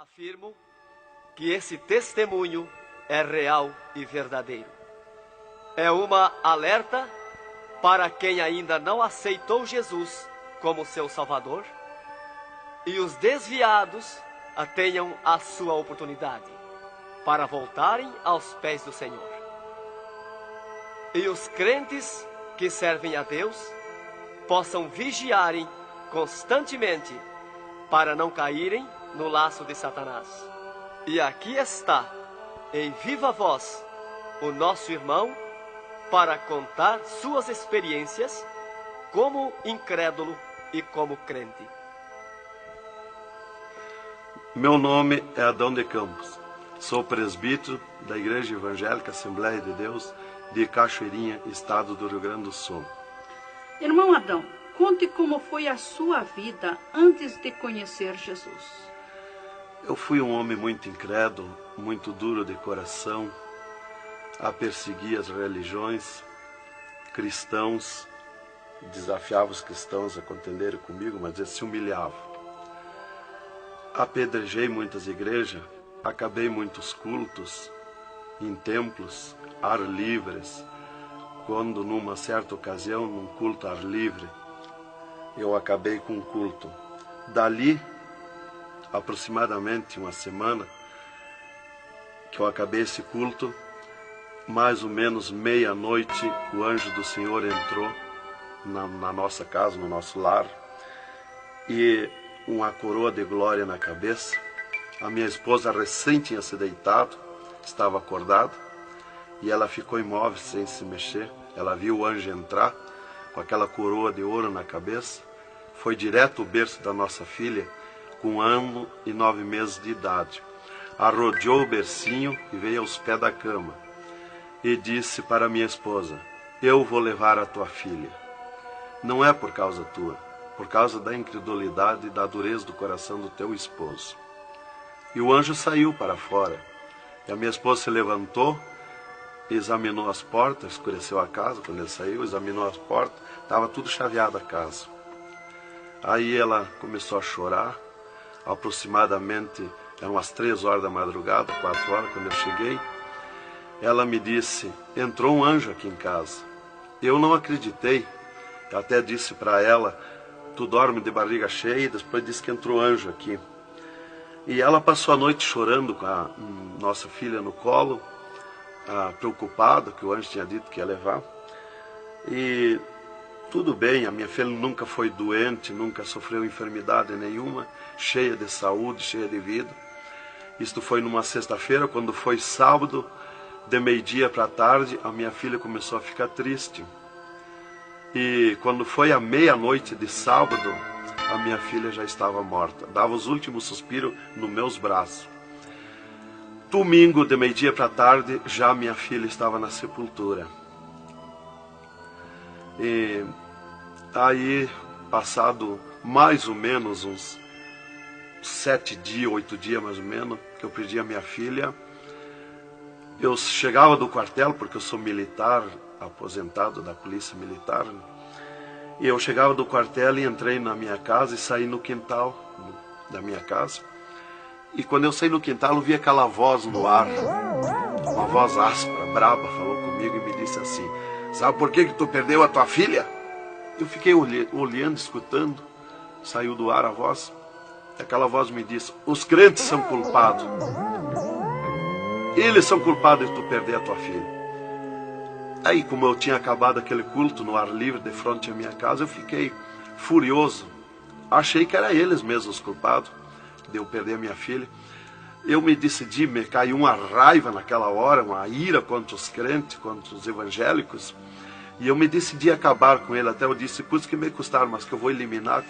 Afirmo que esse testemunho é real e verdadeiro. É uma alerta para quem ainda não aceitou Jesus como seu Salvador e os desviados tenham a sua oportunidade para voltarem aos pés do Senhor. E os crentes que servem a Deus possam vigiarem constantemente para não caírem no laço de Satanás. E aqui está, em viva voz, o nosso irmão para contar suas experiências como incrédulo e como crente. Meu nome é Adão de Campos. Sou presbítero da Igreja Evangélica Assembleia de Deus de Cachoeirinha, estado do Rio Grande do Sul. Irmão Adão, conte como foi a sua vida antes de conhecer Jesus. Eu fui um homem muito incrédulo, muito duro de coração, a perseguir as religiões, cristãos, desafiava os cristãos a contenderem comigo, mas eles se humilhavam. Apedrejei muitas igrejas, acabei muitos cultos, em templos, ar livres, quando numa certa ocasião, num culto ar livre, eu acabei com um culto. Dali, aproximadamente uma semana, que eu acabei esse culto, mais ou menos meia-noite, o anjo do Senhor entrou na nossa casa, no nosso lar, e uma coroa de glória na cabeça. A minha esposa recém tinha se deitado, estava acordada, e ela ficou imóvel, sem se mexer. Ela viu o anjo entrar com aquela coroa de ouro na cabeça, foi direto ao berço da nossa filha, com 1 ano e 9 meses de idade. Arrodeou o bercinho e veio aos pés da cama e disse para minha esposa: eu vou levar a tua filha. Não é por causa tua, por causa da incredulidade e da dureza do coração do teu esposo. E o anjo saiu para fora. E a minha esposa se levantou, examinou as portas, escureceu a casa quando ele saiu, examinou as portas, estava tudo chaveado a casa. Aí ela começou a chorar. Aproximadamente eram as 3 horas da madrugada, 4 horas, quando eu cheguei. Ela me disse: entrou um anjo aqui em casa. Eu não acreditei. Eu até disse para ela: tu dorme de barriga cheia. E depois disse que entrou anjo aqui. E ela passou a noite chorando com a nossa filha no colo, preocupada, que o anjo tinha dito que ia levar. E tudo bem, a minha filha nunca foi doente, nunca sofreu enfermidade nenhuma, cheia de saúde, cheia de vida. Isto foi numa sexta-feira. Quando foi sábado, de meio-dia para tarde, a minha filha começou a ficar triste. E quando foi à meia-noite de sábado, a minha filha já estava morta. Dava os últimos suspiros nos meus braços. Domingo, de meio-dia para tarde, já minha filha estava na sepultura. E aí, passado mais ou menos uns 7 dias, 8 dias mais ou menos, que eu perdi a minha filha, eu chegava do quartel, porque eu sou militar, aposentado da polícia militar, e eu chegava do quartel e entrei na minha casa e saí no quintal da minha casa. E quando eu saí no quintal, eu vi aquela voz no ar, uma voz áspera, braba, falou comigo e me disse assim: sabe por que tu perdeu a tua filha? Eu fiquei olhando, escutando, saiu do ar a voz. E aquela voz me disse: os crentes são culpados. Eles são culpados de tu perder a tua filha. Aí, como eu tinha acabado aquele culto no ar livre de frente à minha casa, eu fiquei furioso. Achei que eram eles mesmos os culpados de eu perder a minha filha. Eu me decidi, me caiu uma raiva naquela hora, uma ira contra os crentes, contra os evangélicos. E eu me decidi acabar com ele. Até eu disse: custa que me custar, mas que eu vou eliminar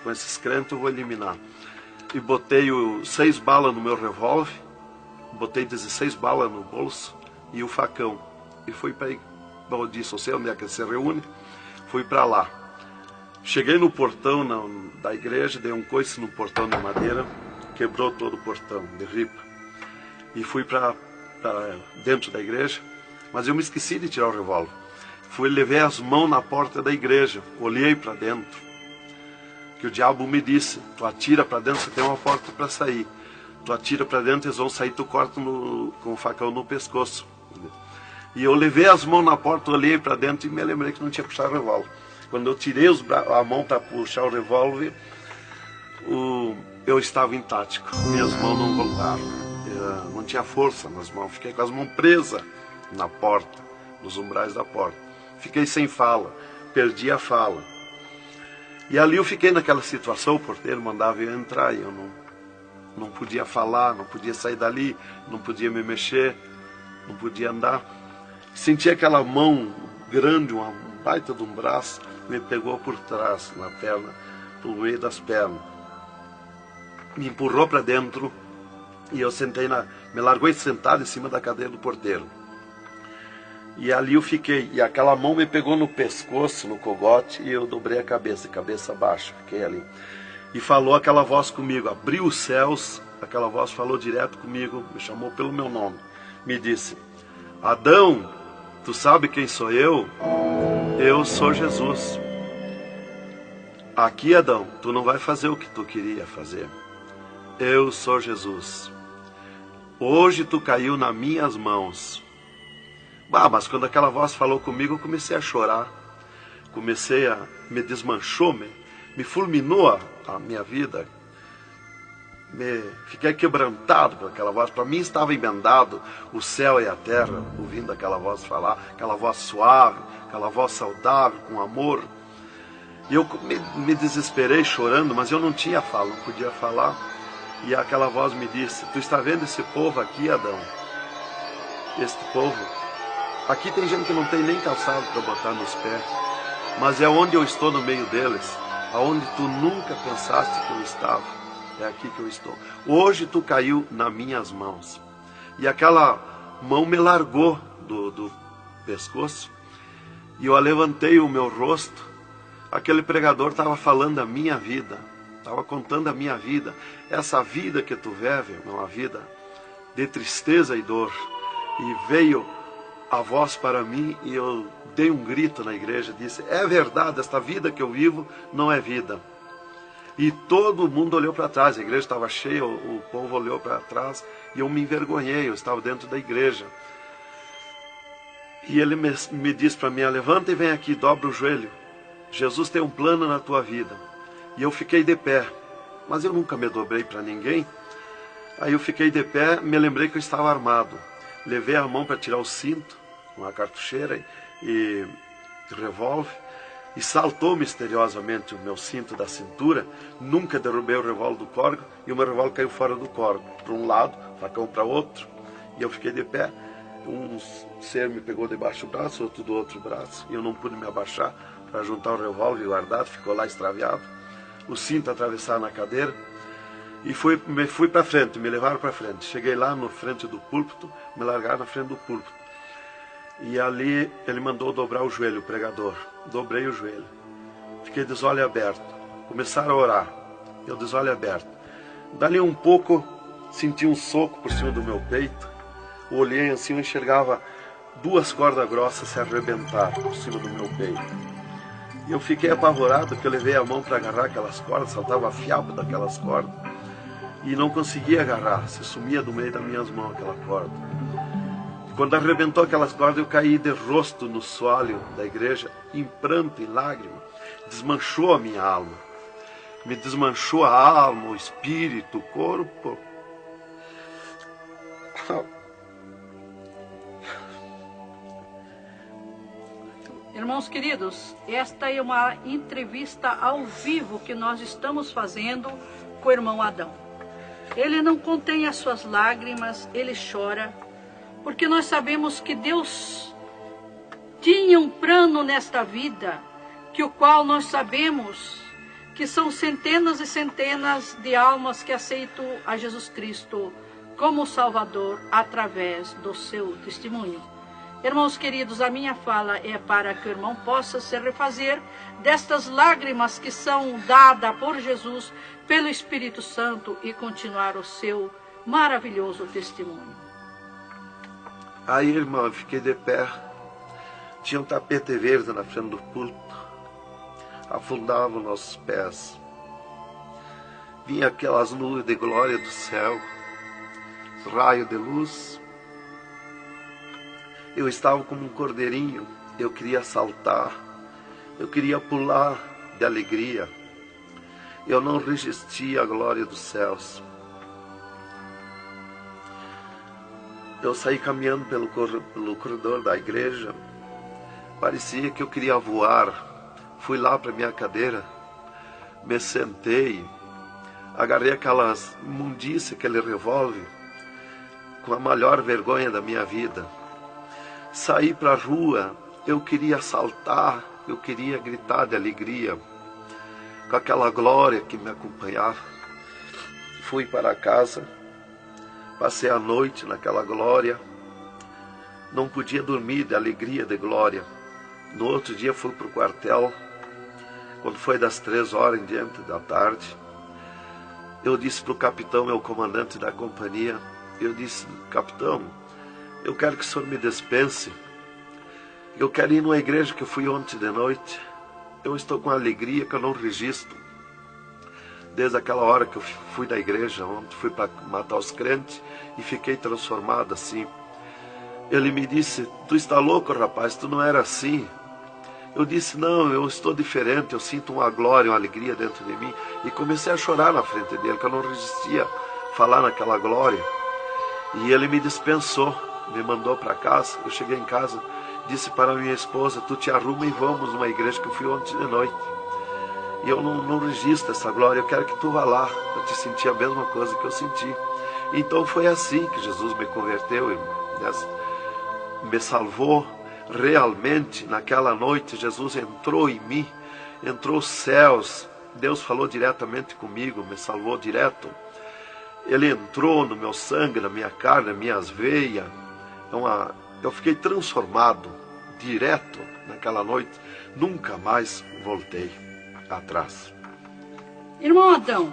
com esses crentes, eu vou eliminar. E botei 6 balas no meu revólver, botei 16 balas no bolso e o facão. E fui para aí. Bom, eu disse: eu sei onde é que se reúne. Fui para lá. Cheguei no portão da igreja, dei um coice no portão de madeira, quebrou todo o portão de ripa. E fui para dentro da igreja, mas eu me esqueci de tirar o revólver. Levei as mãos na porta da igreja, olhei para dentro. Que o diabo me disse: tu atira para dentro, você tem uma porta para sair. tu atira para dentro, eles vão sair, tu corta com o facão no pescoço. E eu levei as mãos na porta, olhei para dentro e me lembrei que não tinha puxado o revólver. Quando eu tirei a mão para puxar o revólver, eu estava intático, minhas mãos não voltaram, não tinha força nas mãos, fiquei com as mãos presas na porta, nos umbrais da porta, fiquei sem fala, perdi a fala. E ali eu fiquei naquela situação, o porteiro mandava eu entrar e eu não podia falar, não podia sair dali, não podia me mexer, não podia andar. Senti aquela mão grande, um baita de um braço, me pegou por trás, na perna, pelo meio das pernas. Me empurrou para dentro e eu me largou sentado em cima da cadeira do porteiro. E ali eu fiquei, e aquela mão me pegou no pescoço, no cogote, e eu dobrei a cabeça baixa, fiquei ali. E falou aquela voz comigo, abriu os céus, aquela voz falou direto comigo, me chamou pelo meu nome, me disse: Adão, tu sabe quem sou eu? Eu sou Jesus. Aqui, Adão, tu não vai fazer o que tu queria fazer. Eu sou Jesus. Hoje tu caiu nas minhas mãos. Mas quando aquela voz falou comigo, eu comecei a chorar. Me desmanchou, me fulminou a minha vida. Fiquei quebrantado por aquela voz. Para mim estava emendado o céu e a terra, ouvindo aquela voz falar, aquela voz suave, aquela voz saudável, com amor. E eu me desesperei chorando, mas eu não tinha fala, não podia falar. E aquela voz me disse: tu está vendo esse povo aqui, Adão? Este povo, aqui tem gente que não tem nem calçado para botar nos pés, mas é onde eu estou no meio deles, aonde tu nunca pensaste que eu estava, é aqui que eu estou. Hoje tu caiu nas minhas mãos. E aquela mão me largou do pescoço, e eu levantei o meu rosto. Aquele pregador estava falando da minha vida, estava contando a minha vida. Essa vida que tu vive é uma vida de tristeza e dor. E veio a voz para mim e eu dei um grito na igreja, disse: é verdade, esta vida que eu vivo não é vida. E todo mundo olhou para trás, a igreja estava cheia, o povo olhou para trás e eu me envergonhei, eu estava dentro da igreja. E ele me disse para mim: levanta e vem aqui, dobra o joelho. Jesus tem um plano na tua vida. E eu fiquei de pé, mas eu nunca me dobrei para ninguém. Aí eu fiquei de pé, me lembrei que eu estava armado. Levei a mão para tirar o cinto, uma cartucheira e revólver, e saltou misteriosamente o meu cinto da cintura. Nunca derrubei o revólver do córrego, e o meu revólver caiu fora do córrego, para um lado, facão para outro, e eu fiquei de pé. Um ser me pegou debaixo do braço, outro do outro braço, e eu não pude me abaixar para juntar o revólver e guardar, ficou lá extraviado. O cinto atravessar na cadeira, e fui para frente, me levaram para frente. Cheguei lá na frente do púlpito, me largaram na frente do púlpito. E ali ele mandou dobrar o joelho, o pregador. Dobrei o joelho. Fiquei de olhos abertos. Começaram a orar. Eu de olhos abertos. Dali um pouco, senti um soco por cima do meu peito. Olhei assim, eu enxergava 2 cordas grossas se arrebentar por cima do meu peito. E eu fiquei apavorado, porque eu levei a mão para agarrar aquelas cordas, saltava fiapo daquelas cordas. E não conseguia agarrar, se sumia do meio das minhas mãos aquela corda. Quando arrebentou aquelas cordas, eu caí de rosto no soalho da igreja, em pranto, em lágrimas. Desmanchou a minha alma. Me desmanchou a alma, o espírito, o corpo. Irmãos queridos, esta é uma entrevista ao vivo que nós estamos fazendo com o irmão Adão. Ele não contém as suas lágrimas, ele chora, porque nós sabemos que Deus tinha um plano nesta vida, que o qual nós sabemos que são centenas e centenas de almas que aceitam a Jesus Cristo como Salvador através do seu testemunho. Irmãos queridos, a minha fala é para que o irmão possa se refazer destas lágrimas que são dadas por Jesus, pelo Espírito Santo, e continuar o seu maravilhoso testemunho. Aí, irmão, eu fiquei de pé. Tinha um tapete verde na frente do púlpito. Afundava os nossos pés. Vinha aquelas nuvens de glória do céu. raio de luz. Eu estava como um cordeirinho, eu queria saltar, eu queria pular de alegria. Eu não resistia à glória dos céus. Eu saí caminhando pelo corredor da igreja, parecia que eu queria voar. Fui lá para minha cadeira, me sentei, agarrei aquelas imundícias, aquele revólver, com a maior vergonha da minha vida. Saí para a rua, eu queria saltar, eu queria gritar de alegria, com aquela glória que me acompanhava. Fui para casa, passei a noite naquela glória, não podia dormir de alegria, de glória. No outro dia fui para o quartel, quando foi das 3 horas em diante da tarde. Eu disse para o capitão, meu comandante da companhia, eu disse: capitão, eu quero que o senhor me dispense. Eu quero ir numa igreja que eu fui ontem de noite. Eu estou com alegria que eu não registro. Desde aquela hora que eu fui da igreja ontem, fui para matar os crentes e fiquei transformado assim. Ele me disse: tu está louco, rapaz, tu não era assim. Eu disse: não, eu estou diferente, eu sinto uma glória, uma alegria dentro de mim. E comecei a chorar na frente dele, que eu não resistia a falar naquela glória. E ele me dispensou, me mandou para casa. Eu cheguei em casa, disse para minha esposa: tu te arruma e vamos numa igreja que eu fui ontem de noite. E eu não registro essa glória, eu quero que tu vá lá, para te sentir a mesma coisa que eu senti. Então foi assim que Jesus me converteu, me salvou. Realmente, naquela noite, Jesus entrou em mim, entrou os céus, Deus falou diretamente comigo, me salvou direto. Ele entrou no meu sangue, na minha carne, nas minhas veias. Eu fiquei transformado, direto, naquela noite. Nunca mais voltei atrás. Irmão Adão,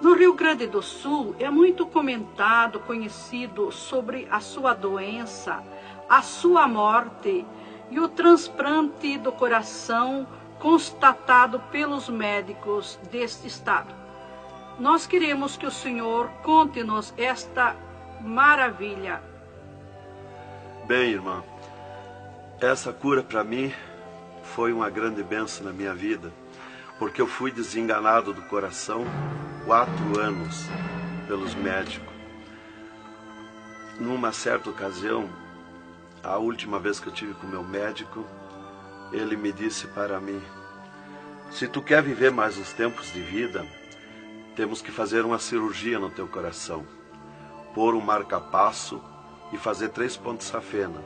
no Rio Grande do Sul é muito comentado, conhecido sobre a sua doença, a sua morte e o transplante do coração constatado pelos médicos deste estado. Nós queremos que o senhor conte-nos esta maravilha. Bem, irmã, essa cura para mim foi uma grande bênção na minha vida, porque eu fui desenganado do coração 4 anos pelos médicos. Numa certa ocasião, a última vez que eu tive com o meu médico, ele me disse para mim: se tu quer viver mais uns tempos de vida, temos que fazer uma cirurgia no teu coração, pôr um marca-passo e fazer 3 pontos safena.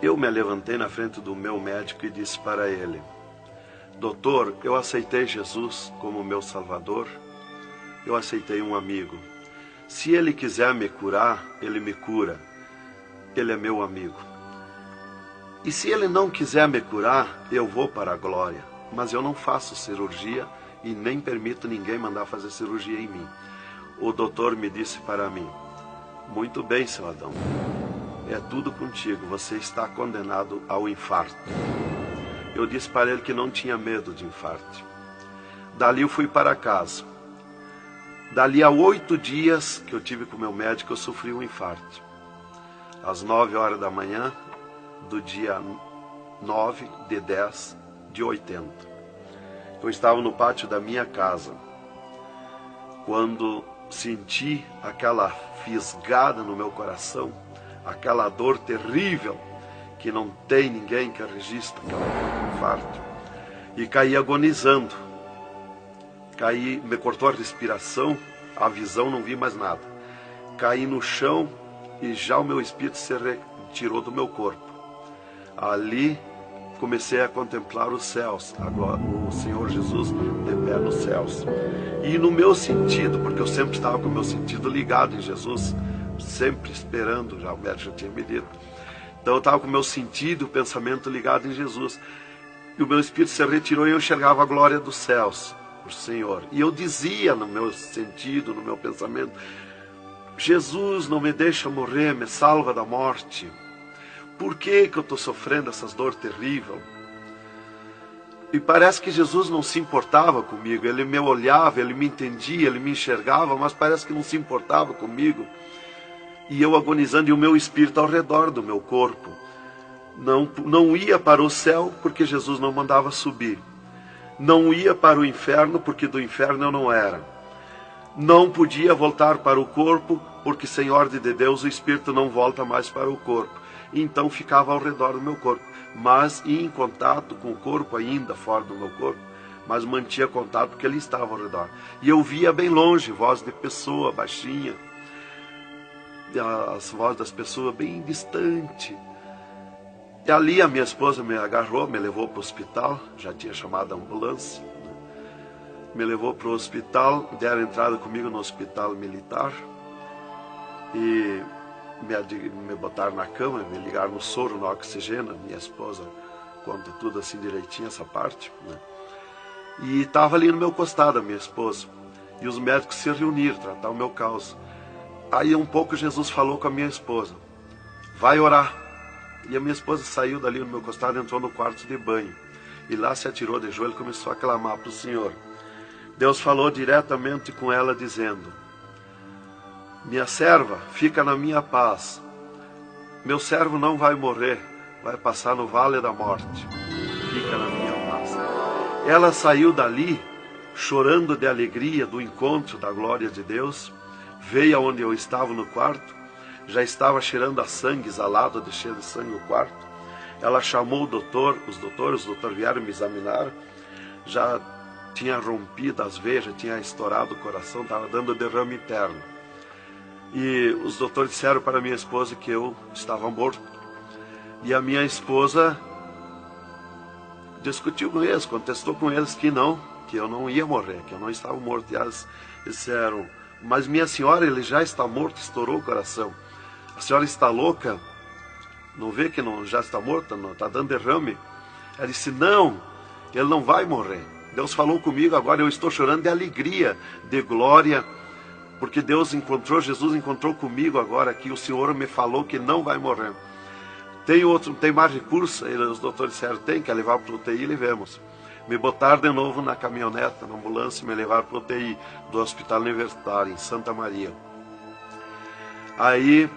Eu me levantei na frente do meu médico e disse para ele: doutor, eu aceitei Jesus como meu salvador, eu aceitei um amigo. Se ele quiser me curar, ele me cura. Ele é meu amigo. E se ele não quiser me curar, eu vou para a glória. Mas eu não faço cirurgia e nem permito ninguém mandar fazer cirurgia em mim. O doutor me disse para mim: muito bem, seu Adão, é tudo contigo, você está condenado ao infarto. Eu disse para ele que não tinha medo de infarto. Dali eu fui para casa. Dali a 8 dias que eu tive com o meu médico, eu sofri um infarto. Às 9 horas da manhã do dia 9 de 10 de 80. Eu estava no pátio da minha casa, quando senti aquela fisgada no meu coração, aquela dor terrível, que não tem ninguém que registre aquele infarto, e caí agonizando. Caí, me cortou a respiração, a visão, não vi mais nada. Caí no chão e já o meu espírito se retirou do meu corpo. Ali comecei a contemplar os céus, o Senhor Jesus de pé nos céus. E no meu sentido, porque eu sempre estava com o meu sentido ligado em Jesus, sempre esperando, já o médico já tinha me dito. Então eu estava com o meu sentido, o pensamento ligado em Jesus. E o meu espírito se retirou e eu enxergava a glória dos céus, o Senhor. E eu dizia no meu sentido, no meu pensamento: Jesus, não me deixa morrer, me salva da morte. Por que eu estou sofrendo essas dores terríveis? E parece que Jesus não se importava comigo. Ele me olhava, ele me entendia, ele me enxergava, mas parece que não se importava comigo. E eu agonizando, e o meu espírito ao redor do meu corpo. Não ia para o céu, porque Jesus não mandava subir. Não ia para o inferno, porque do inferno eu não era. Não podia voltar para o corpo, porque sem ordem de Deus o espírito não volta mais para o corpo. Então ficava ao redor do meu corpo, mas em contato com o corpo ainda, fora do meu corpo, mas mantinha contato porque ele estava ao redor. E eu via bem longe, voz de pessoa, baixinha, as vozes das pessoas bem distante. E ali a minha esposa me agarrou, me levou para o hospital, já tinha chamado a ambulância, né? Me levou para o hospital, deram entrada comigo no hospital militar e me botaram na cama, me ligaram no soro, no oxigênio. Minha esposa conta tudo assim direitinho, essa parte, né? E estava ali no meu costado a minha esposa, e os médicos se reuniram, tratar o meu caso. Aí um pouco Jesus falou com a minha esposa, vai orar. E a minha esposa saiu dali no meu costado, entrou no quarto de banho. E lá se atirou de joelho e começou a clamar para o Senhor. Deus falou diretamente com ela, dizendo, minha serva, fica na minha paz. Meu servo não vai morrer, vai passar no vale da morte. Fica na minha paz. Ela saiu dali, chorando de alegria do encontro da glória de Deus. Veio aonde eu estava no quarto. Já estava cheirando a sangue, exalado de cheiro de sangue no quarto. Ela chamou o doutor, os doutores vieram me examinar. Já tinha rompido as veias, já tinha estourado o coração, estava dando derrame interno. E os doutores disseram para minha esposa que eu estava morto. E a minha esposa discutiu com eles, contestou com eles que eu não ia morrer, que eu não estava morto. E eles disseram, mas minha senhora, ele já está morto, estourou o coração. A senhora está louca? Não vê que não, já está morta? Não está dando derrame? Ela disse, não, ele não vai morrer. Deus falou comigo agora, eu estou chorando de alegria, de glória, porque Jesus encontrou comigo agora aqui, o Senhor me falou que não vai morrer. Tem mais recurso? Os doutores disseram, tem, quer levar para o UTI, levemos. Me botaram de novo na caminhonete, na ambulância, e me levaram para o UTI do Hospital Universitário, em Santa Maria. Aí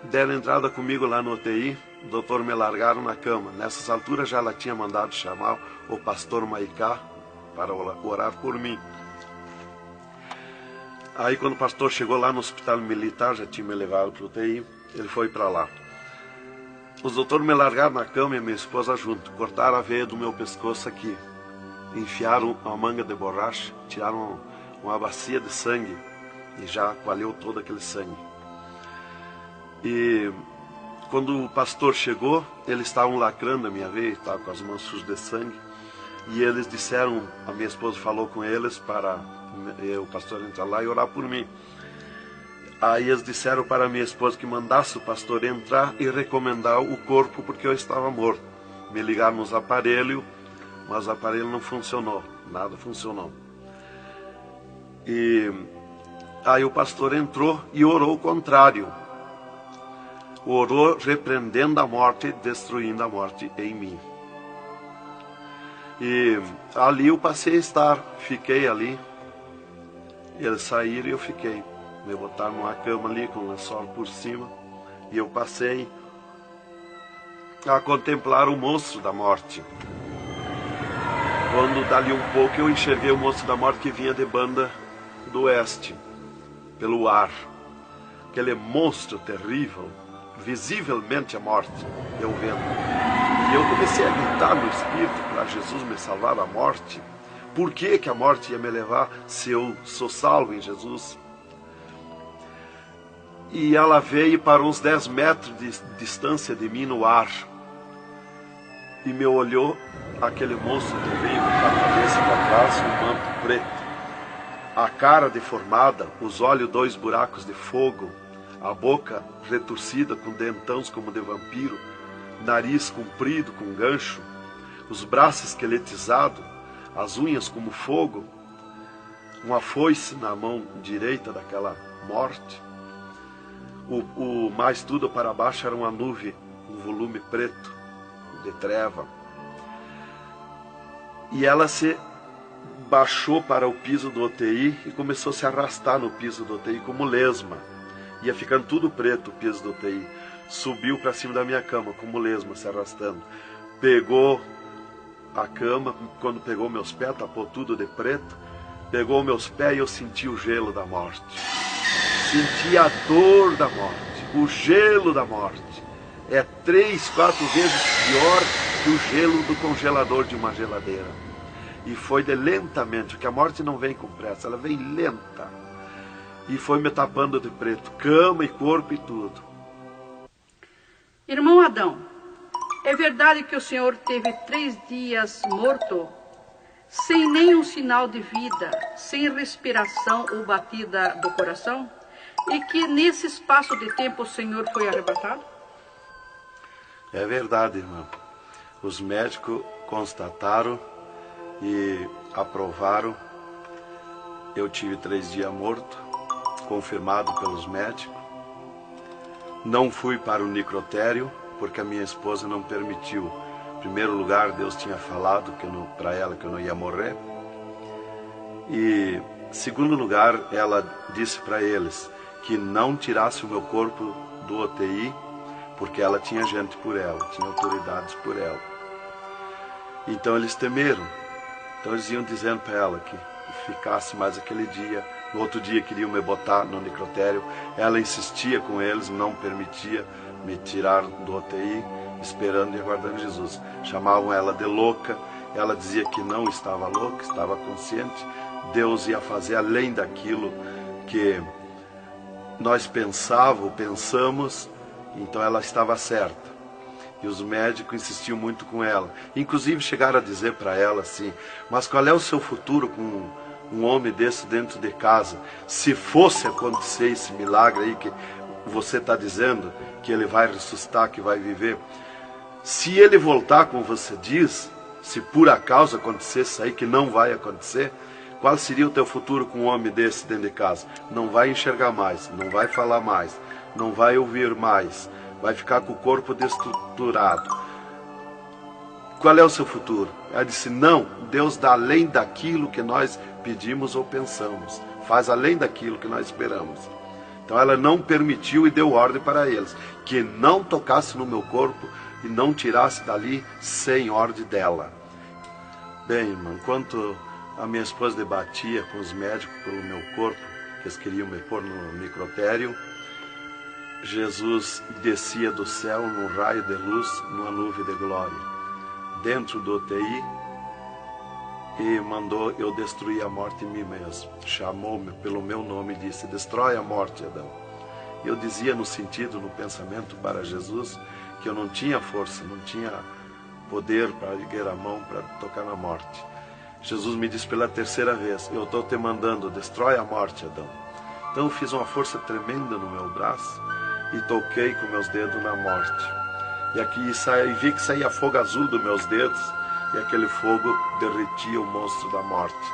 deram entrada comigo lá no UTI, o doutor me largaram na cama. Nessas alturas já ela tinha mandado chamar o pastor Maicá para orar por mim. Aí quando o pastor chegou lá no hospital militar, já tinha me levado para o UTI, ele foi para lá. Os doutores me largaram na cama e minha esposa junto, cortaram a veia do meu pescoço aqui, enfiaram uma manga de borracha, tiraram uma bacia de sangue e já coalhou todo aquele sangue. E quando o pastor chegou, eles estavam lacrando a minha veia, estavam com as mãos sujas de sangue. E eles disseram, a minha esposa falou com eles para o pastor entrar lá e orar por mim. Aí eles disseram para a minha esposa que mandasse o pastor entrar e recomendar o corpo, porque eu estava morto. Me ligaram nos aparelhos, mas o aparelho não funcionou, nada funcionou. E aí o pastor entrou e orou o contrário. Orou repreendendo a morte, destruindo a morte em mim. E ali eu passei a estar, fiquei ali. Eles saíram e eu fiquei. Me botaram numa cama ali com o lençol por cima. E eu passei a contemplar o monstro da morte. Quando dali um pouco eu enxerguei o monstro da morte que vinha de Banda do Oeste, pelo ar. Aquele monstro terrível, visivelmente a morte, eu vendo. E eu comecei a gritar no espírito para Jesus me salvar da morte. Por que a morte ia me levar se eu sou salvo em Jesus? E ela veio para uns 10 metros de distância de mim no ar. E me olhou, aquele monstro terrível, com a cabeça para trás, um manto preto. A cara deformada, os olhos 2 buracos de fogo, a boca retorcida com dentões como de vampiro, nariz comprido com gancho, os braços esqueletizados, as unhas como fogo, uma foice na mão direita daquela morte. O mais tudo para baixo era uma nuvem, um volume preto de treva. E ela se baixou para o piso do UTI e começou a se arrastar no piso do UTI como lesma. Ia ficando tudo preto o piso do UTI. Subiu para cima da minha cama como lesma, se arrastando. Pegou a cama, quando pegou meus pés, tapou tudo de preto. Pegou meus pés e eu senti o gelo da morte. Senti a dor da morte, o gelo da morte. É 3, 4 vezes pior que o gelo do congelador de uma geladeira. E foi de lentamente, porque a morte não vem com pressa, ela vem lenta. E foi me tapando de preto, cama e corpo e tudo. Irmão Adão, é verdade que o senhor teve 3 dias morto, sem nenhum sinal de vida, sem respiração ou batida do coração? E que nesse espaço de tempo o senhor foi arrebatado? É verdade, irmão. Os médicos constataram e aprovaram. Eu tive 3 dias morto, confirmado pelos médicos. Não fui para o necrotério, porque a minha esposa não permitiu. Em primeiro lugar, Deus tinha falado para ela que eu não ia morrer. E, em segundo lugar, ela disse para eles que não tirasse o meu corpo do UTI, porque ela tinha gente por ela, tinha autoridades por ela. Então eles temeram. Então eles iam dizendo para ela que ficasse mais aquele dia. No outro dia queriam me botar no necrotério. Ela insistia com eles, não permitia me tirar do UTI, esperando e aguardando Jesus. Chamavam ela de louca. Ela dizia que não estava louca, estava consciente. Deus ia fazer além daquilo que nós pensamos, então ela estava certa. E os médicos insistiam muito com ela. Inclusive chegaram a dizer para ela assim: mas qual é o seu futuro com um homem desse dentro de casa? Se fosse acontecer esse milagre aí que você está dizendo, que ele vai ressuscitar, que vai viver, se ele voltar como você diz, se por acaso acontecesse isso aí, que não vai acontecer, qual seria o teu futuro com um homem desse dentro de casa? Não vai enxergar mais, não vai falar mais, não vai ouvir mais, vai ficar com o corpo destruturado. Qual é o seu futuro? Ela disse: não, Deus dá além daquilo que nós pedimos ou pensamos, faz além daquilo que nós esperamos. Então ela não permitiu e deu ordem para eles que não tocasse no meu corpo e não tirasse dali sem ordem dela. Bem, irmão, enquanto a minha esposa debatia com os médicos pelo meu corpo, que eles queriam me pôr no necrotério, Jesus descia do céu num raio de luz, numa nuvem de glória, dentro do UTI, e mandou eu destruir a morte em mim mesmo. Chamou-me pelo meu nome e disse: destrói a morte, Adão. Eu dizia no sentido, no pensamento para Jesus, que eu não tinha força, não tinha poder para erguer a mão para tocar na morte. Jesus me disse pela 3ª vez: eu estou te mandando, destrói a morte, Adão. Então eu fiz uma força tremenda no meu braço e toquei com meus dedos na morte. E aqui vi que saía fogo azul dos meus dedos, e aquele fogo derretia o monstro da morte.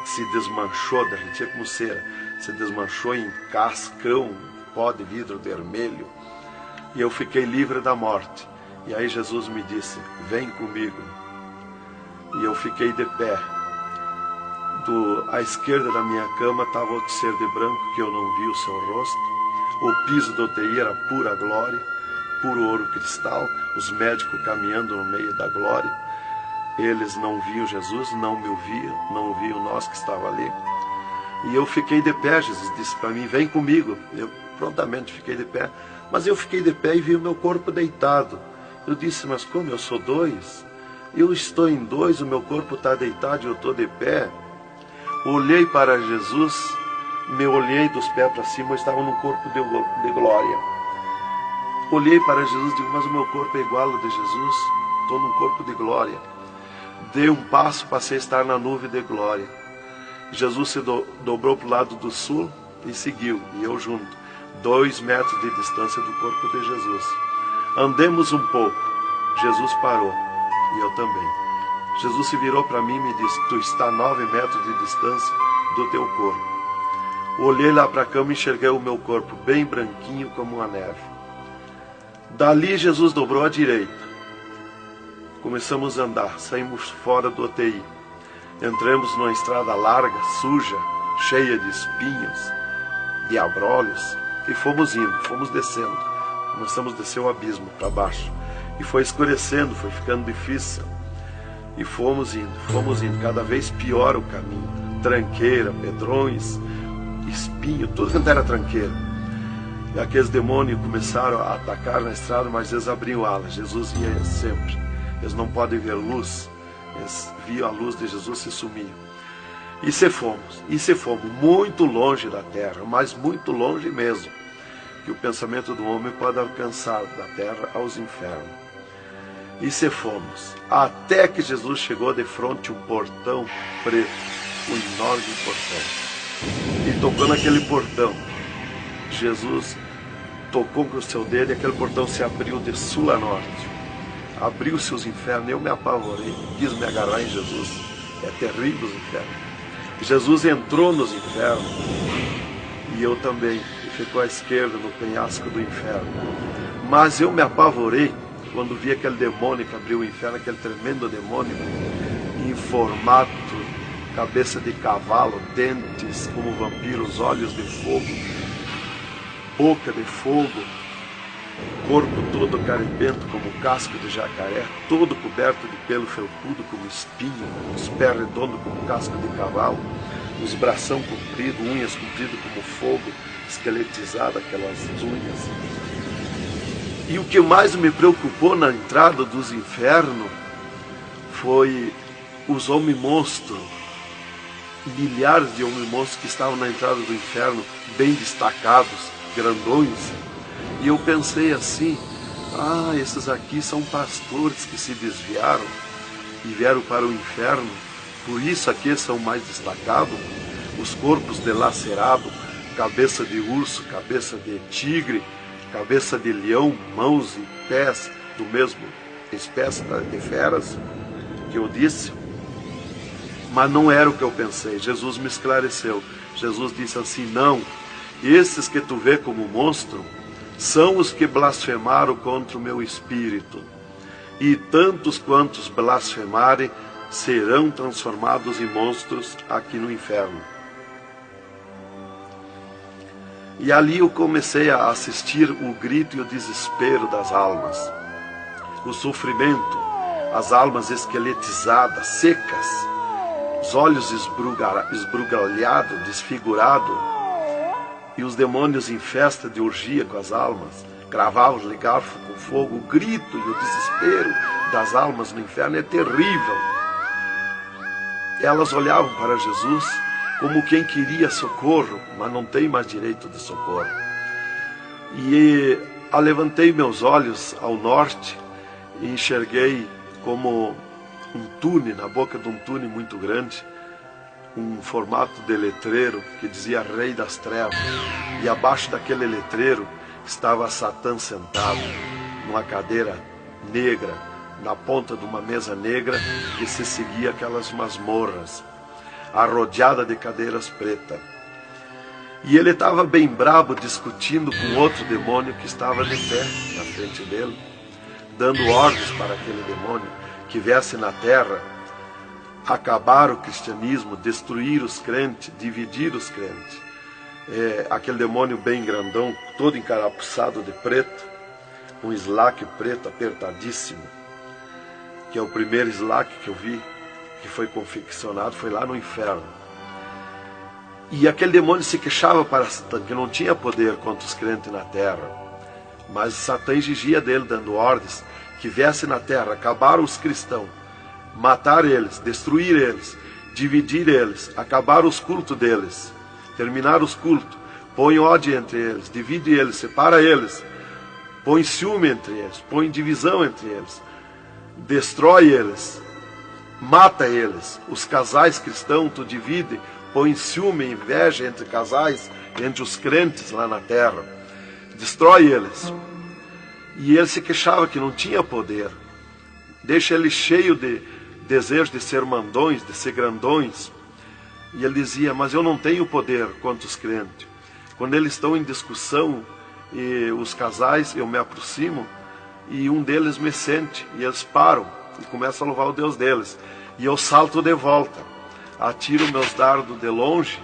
Se desmanchou, derretia como cera, se desmanchou em cascão, pó de vidro vermelho, e eu fiquei livre da morte. E aí Jesus me disse: vem comigo. E eu fiquei de pé. À esquerda da minha cama estava outro ser de branco, que eu não vi o seu rosto. O piso do UTI era pura glória, puro ouro cristal, os médicos caminhando no meio da glória. Eles não viam Jesus, não me ouviam, não ouviam nós que estava ali. E eu fiquei de pé. Jesus disse para mim: vem comigo. Eu prontamente fiquei de pé. Mas eu fiquei de pé e vi o meu corpo deitado. Eu disse: mas como eu sou 2? Eu estou em 2, o meu corpo está deitado e eu estou de pé. Olhei para Jesus, me olhei dos pés para cima, eu estava num corpo de glória. Olhei para Jesus e digo: mas o meu corpo é igual ao de Jesus, estou num corpo de glória. Dei um passo, passei a estar na nuvem de glória. Jesus se dobrou para o lado do sul e seguiu, e eu junto, 2 metros de distância do corpo de Jesus. Andemos um pouco. Jesus parou, e eu também. Jesus se virou para mim e me disse: tu está a 9 metros de distância do teu corpo. Olhei lá para a cama e enxerguei o meu corpo bem branquinho como uma neve. Dali Jesus dobrou à direita. Começamos a andar, saímos fora do UTI. Entramos numa estrada larga, suja, cheia de espinhos, de abrolhos, e fomos indo, fomos descendo. Começamos a descer o abismo para baixo. E foi escurecendo, foi ficando difícil. E fomos indo, cada vez pior o caminho. Tranqueira, pedrões, espinho, tudo quanto era tranqueira. E aqueles demônios começaram a atacar na estrada, mas eles abriam alas. Jesus ia sempre. Eles não podem ver luz. Eles viam a luz de Jesus e sumiam. E se fomos muito longe da terra, mas muito longe mesmo, que o pensamento do homem pode alcançar da terra aos infernos. E se fomos, até que Jesus chegou de frente um portão preto, um enorme portão. E tocou naquele portão. Jesus tocou com o seu dedo e aquele portão se abriu de sul a norte. Abriu-se os infernos, eu me apavorei, quis me agarrar em Jesus. É terrível os infernos. Jesus entrou nos infernos e eu também, e ficou à esquerda no penhasco do inferno. Mas eu me apavorei quando vi aquele demônio que abriu o inferno, aquele tremendo demônio, em formato, cabeça de cavalo, dentes como vampiros, olhos de fogo, boca de fogo, corpo todo carimbento como casco de jacaré, todo coberto de pelo felpudo como espinho, os pés redondos como casco de cavalo, os bração compridos, unhas compridas como fogo, esqueletizado aquelas unhas. E o que mais me preocupou na entrada dos infernos foi os homens-monstros, milhares de homens-monstros que estavam na entrada do inferno, bem destacados, grandões. E eu pensei assim, esses aqui são pastores que se desviaram e vieram para o inferno, por isso aqui são mais destacados, os corpos dilacerados, cabeça de urso, cabeça de tigre, cabeça de leão, mãos e pés do mesmo espécie de feras, que eu disse. Mas não era o que eu pensei. Jesus me esclareceu. Jesus disse assim, não, esses que tu vê como monstro são os que blasfemaram contra o meu espírito. E tantos quantos blasfemarem serão transformados em monstros aqui no inferno. E ali eu comecei a assistir o grito e o desespero das almas. O sofrimento, as almas esqueletizadas, secas, os olhos esbugalhados, desfigurados, e os demônios em festa de orgia com as almas, cravavam-lhe garfo com fogo. O grito e o desespero das almas no inferno é terrível. Elas olhavam para Jesus como quem queria socorro, mas não tem mais direito de socorro. E levantei meus olhos ao norte e enxerguei como um túnel, na boca de um túnel muito grande, um formato de letreiro que dizia Rei das Trevas. E abaixo daquele letreiro estava Satã sentado numa cadeira negra, na ponta de uma mesa negra que se seguia aquelas masmorras, arrodeada de cadeiras pretas. E ele estava bem brabo discutindo com outro demônio que estava de pé na frente dele, dando ordens para aquele demônio que viesse na terra acabar o cristianismo, destruir os crentes, dividir os crentes. Aquele demônio bem grandão, todo encarapuçado de preto, um slack preto apertadíssimo, que é o primeiro slack que eu vi, que foi confeccionado, foi lá no inferno. E aquele demônio se queixava para Satã, que não tinha poder contra os crentes na terra. Mas Satã exigia dele, dando ordens, que viesse na terra, acabar os cristãos, matar eles, destruir eles, dividir eles, acabar os cultos deles, terminar os cultos, põe ódio entre eles, divide eles, separa eles, põe ciúme entre eles, põe divisão entre eles, destrói eles, mata eles. Os casais cristãos tu divide, põe ciúme e inveja entre casais, entre os crentes lá na terra, destrói eles. E ele se queixava que não tinha poder, deixa ele cheio de desejo de ser mandões, de ser grandões. E ele dizia, mas eu não tenho poder contra os crentes. Quando eles estão em discussão, e os casais, eu me aproximo, e um deles me sente, e eles param. e começam a louvar o Deus deles. E eu salto de volta, atiro meus dardos de longe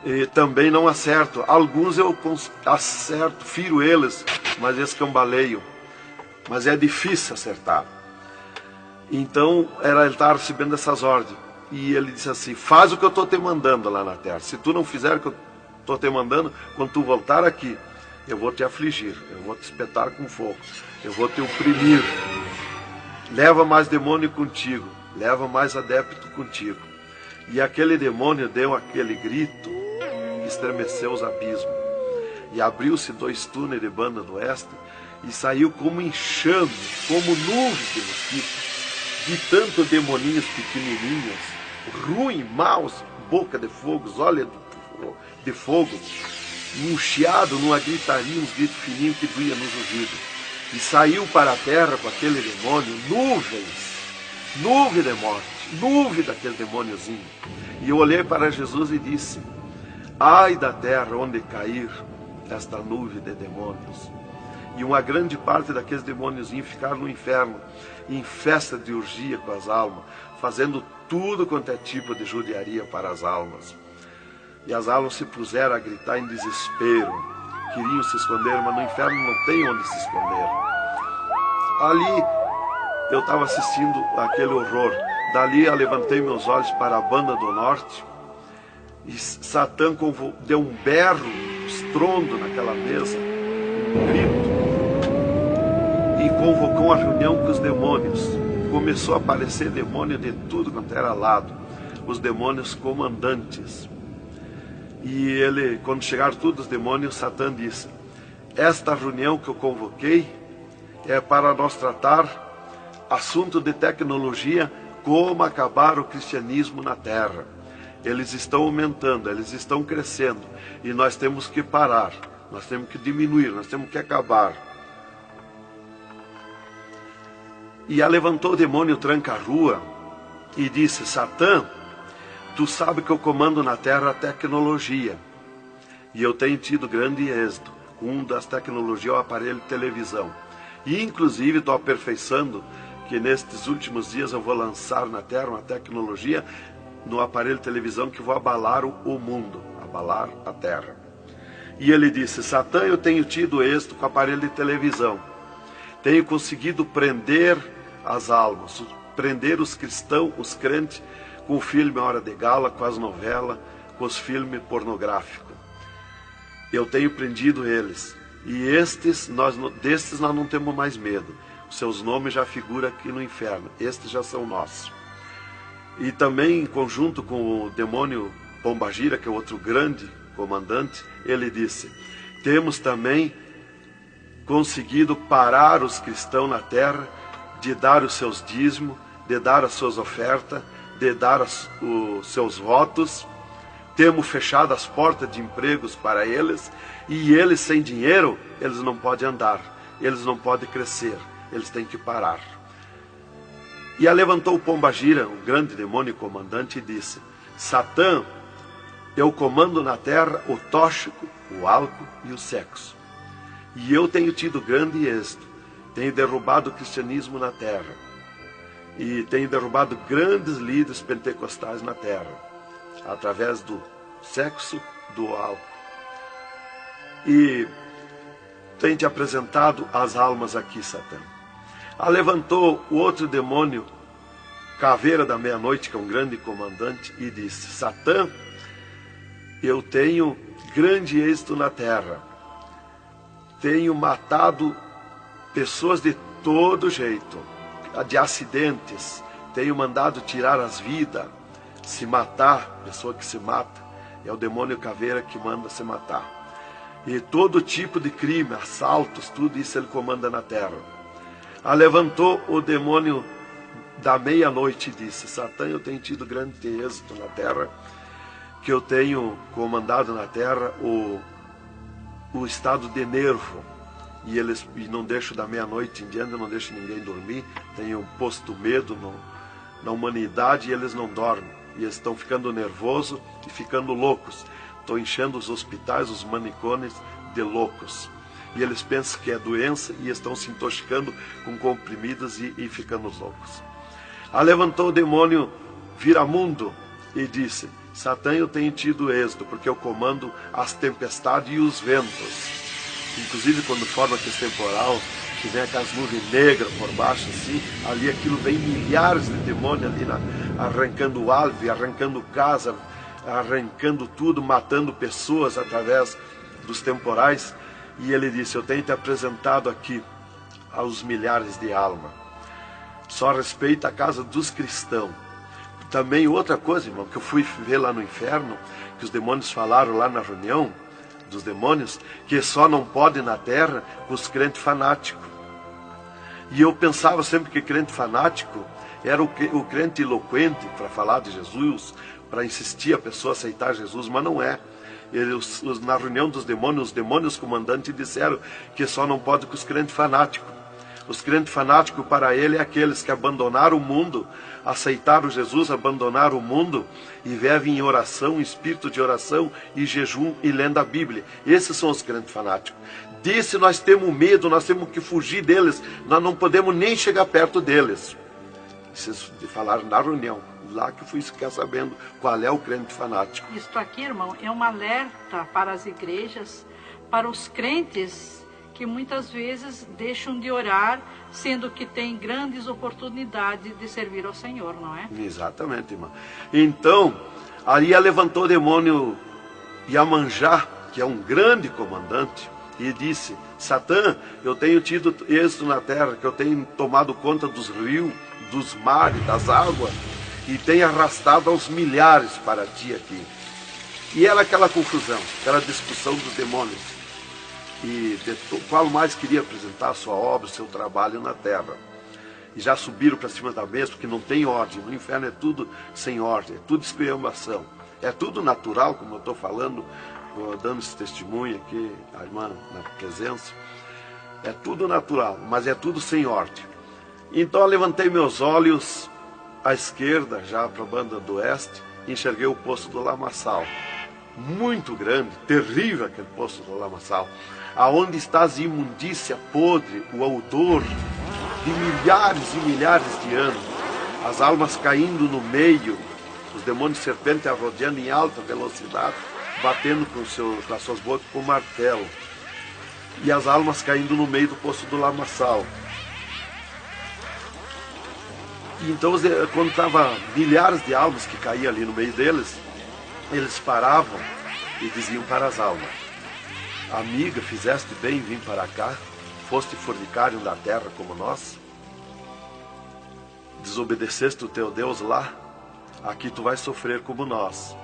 e também não acerto. Alguns eu acerto, firo eles, mas escambaleio. Mas é difícil acertar. Então ele estava recebendo essas ordens. E ele disse assim: faz o que eu estou te mandando lá na terra. Se tu não fizer o que eu estou te mandando, quando tu voltar aqui, eu vou te afligir, eu vou te espetar com fogo, eu vou te oprimir. Leva mais demônio contigo, leva mais adepto contigo. E aquele demônio deu aquele grito que estremeceu os abismos. E abriu-se 2 túneis de banda do oeste e saiu como enxame, como nuvens de mosquitos, de tanto demoninhos pequenininhos, ruim, maus, boca de fogo, olhos de fogo, um chiado, numa gritaria, uns gritos fininhos que doía nos ouvidos. E saiu para a terra com aquele demônio, nuvem de morte, nuvem daquele demôniozinho. E eu olhei para Jesus e disse: ai da terra onde cair esta nuvem de demônios. E uma grande parte daqueles demôniozinhos ficaram no inferno, em festa de orgia com as almas, fazendo tudo quanto é tipo de judiaria para as almas. E as almas se puseram a gritar em desespero, queriam se esconder, mas no inferno não tem onde se esconder. Ali eu estava assistindo aquele horror. Dali eu levantei meus olhos para a banda do norte e Satã deu um berro, um estrondo naquela mesa, um grito, e convocou uma reunião com os demônios. Começou a aparecer demônio de tudo quanto era lado, os demônios comandantes. E ele, quando chegaram todos os demônios, Satã disse: esta reunião que eu convoquei é para nós tratar assunto de tecnologia, como acabar o cristianismo na terra. Eles estão aumentando, eles estão crescendo, e nós temos que parar, nós temos que diminuir, nós temos que acabar. E levantou o demônio tranca-rua e disse: Satã, tu sabe que eu comando na terra a tecnologia, e eu tenho tido grande êxito. Um das tecnologias é o aparelho de televisão, e inclusive estou aperfeiçoando que nestes últimos dias eu vou lançar na terra uma tecnologia no aparelho de televisão que vai abalar o mundo, abalar a terra. E ele disse: Satã, eu tenho tido êxito com o aparelho de televisão, tenho conseguido prender as almas, prender os cristãos, os crentes, com o filme Hora de Gala, com as novelas, com os filmes pornográficos. Eu tenho prendido eles, e destes nós não temos mais medo. Os seus nomes já figuram aqui no inferno, estes já são nossos. E também, em conjunto com o demônio Pombagira, que é outro grande comandante, ele disse: temos também conseguido parar os cristãos na terra de dar os seus dízimos, de dar as suas ofertas, de dar os seus votos. Temos fechado as portas de empregos para eles, e eles sem dinheiro, eles não podem andar, eles não podem crescer, eles têm que parar. E levantou o Pombagira, o grande demônio comandante, e disse: Satã, eu comando na terra o tóxico, o álcool e o sexo. E eu tenho tido grande êxito, tenho derrubado o cristianismo na terra, e tenho derrubado grandes líderes pentecostais na terra, através do sexo, do álcool. E tenho te apresentado as almas aqui, Satã. Levantou o outro demônio, Caveira da Meia-Noite, que é um grande comandante, e disse: Satã, eu tenho grande êxito na terra, tenho matado pessoas de todo jeito, de acidentes, tenho mandado tirar as vidas, se matar, pessoa que se mata, é o demônio Caveira que manda se matar. E todo tipo de crime, assaltos, tudo isso ele comanda na terra. Levantou o demônio da Meia-Noite e disse: Satã, eu tenho tido grande êxito na terra, que eu tenho comandado na terra o estado de nervo, e não deixo da meia-noite em diante, não deixo ninguém dormir, tenho posto medo na humanidade, e eles não dormem, e eles estão ficando nervosos e ficando loucos. Estou enchendo os hospitais, os manicômios de loucos. e eles pensam que é doença e estão se intoxicando com comprimidos e ficando loucos. Levantou o demônio Viramundo e disse: Satã, eu tenho tido êxito, porque eu comando as tempestades e os ventos. Inclusive quando forma aquele temporal, que vem aquelas nuvens negras por baixo assim, ali aquilo vem milhares de demônios ali arrancando árvore, arrancando casa, arrancando tudo, matando pessoas através dos temporais. E ele disse: eu tenho te apresentado aqui aos milhares de almas. Só respeita a casa dos cristãos. Também outra coisa, irmão, que eu fui ver lá no inferno, que os demônios falaram lá na reunião dos demônios, que só não pode na terra os crentes fanáticos. E eu pensava sempre que crente fanático era o crente eloquente para falar de Jesus, para insistir a pessoa a aceitar Jesus, mas não é. Na reunião dos demônios, os demônios comandantes disseram que só não pode com os crentes fanáticos. Os crentes fanáticos para ele é aqueles que abandonaram o mundo, aceitaram Jesus, abandonaram o mundo e vivem em oração, em espírito de oração e jejum e lendo a Bíblia. Esses são os crentes fanáticos. Disse: nós temos medo, nós temos que fugir deles, nós não podemos nem chegar perto deles. Vocês falaram na reunião, lá que eu fui ficar sabendo qual é o crente fanático. Isto aqui, irmão, é um alerta para as igrejas, para os crentes que muitas vezes deixam de orar, sendo que tem grandes oportunidades de servir ao Senhor, não é? Exatamente, irmão. Então, ali levantou o demônio Iemanjá, que é um grande comandante, e disse: Satã, eu tenho tido êxito na terra, que eu tenho tomado conta dos rios, dos mares, das águas, e tenho arrastado aos milhares para ti aqui. E era aquela confusão, aquela discussão dos demônios, e qual mais queria apresentar a sua obra, o seu trabalho na terra. E já subiram para cima da mesa, porque não tem ordem. No inferno é tudo sem ordem, é tudo esculhambação, é tudo natural, como eu estou falando, dando esse testemunho aqui, a irmã na presença. É tudo natural, mas é tudo sem ordem. Então eu levantei meus olhos à esquerda, já para a banda do oeste, e enxerguei o poço do lamaçal. Muito grande, terrível aquele poço do lamaçal, aonde está a imundícia podre, o odor de milhares e milhares de anos, as almas caindo no meio, os demônios serpentes rodeando em alta velocidade, batendo com as suas bocas com martelo, e as almas caindo no meio do poço do lamaçal. Então, quando estava milhares de almas que caíam ali no meio deles, eles paravam e diziam para as almas: amiga, fizeste bem em vir para cá? Foste fornicário da terra como nós? Desobedeceste o teu Deus lá? Aqui tu vais sofrer como nós.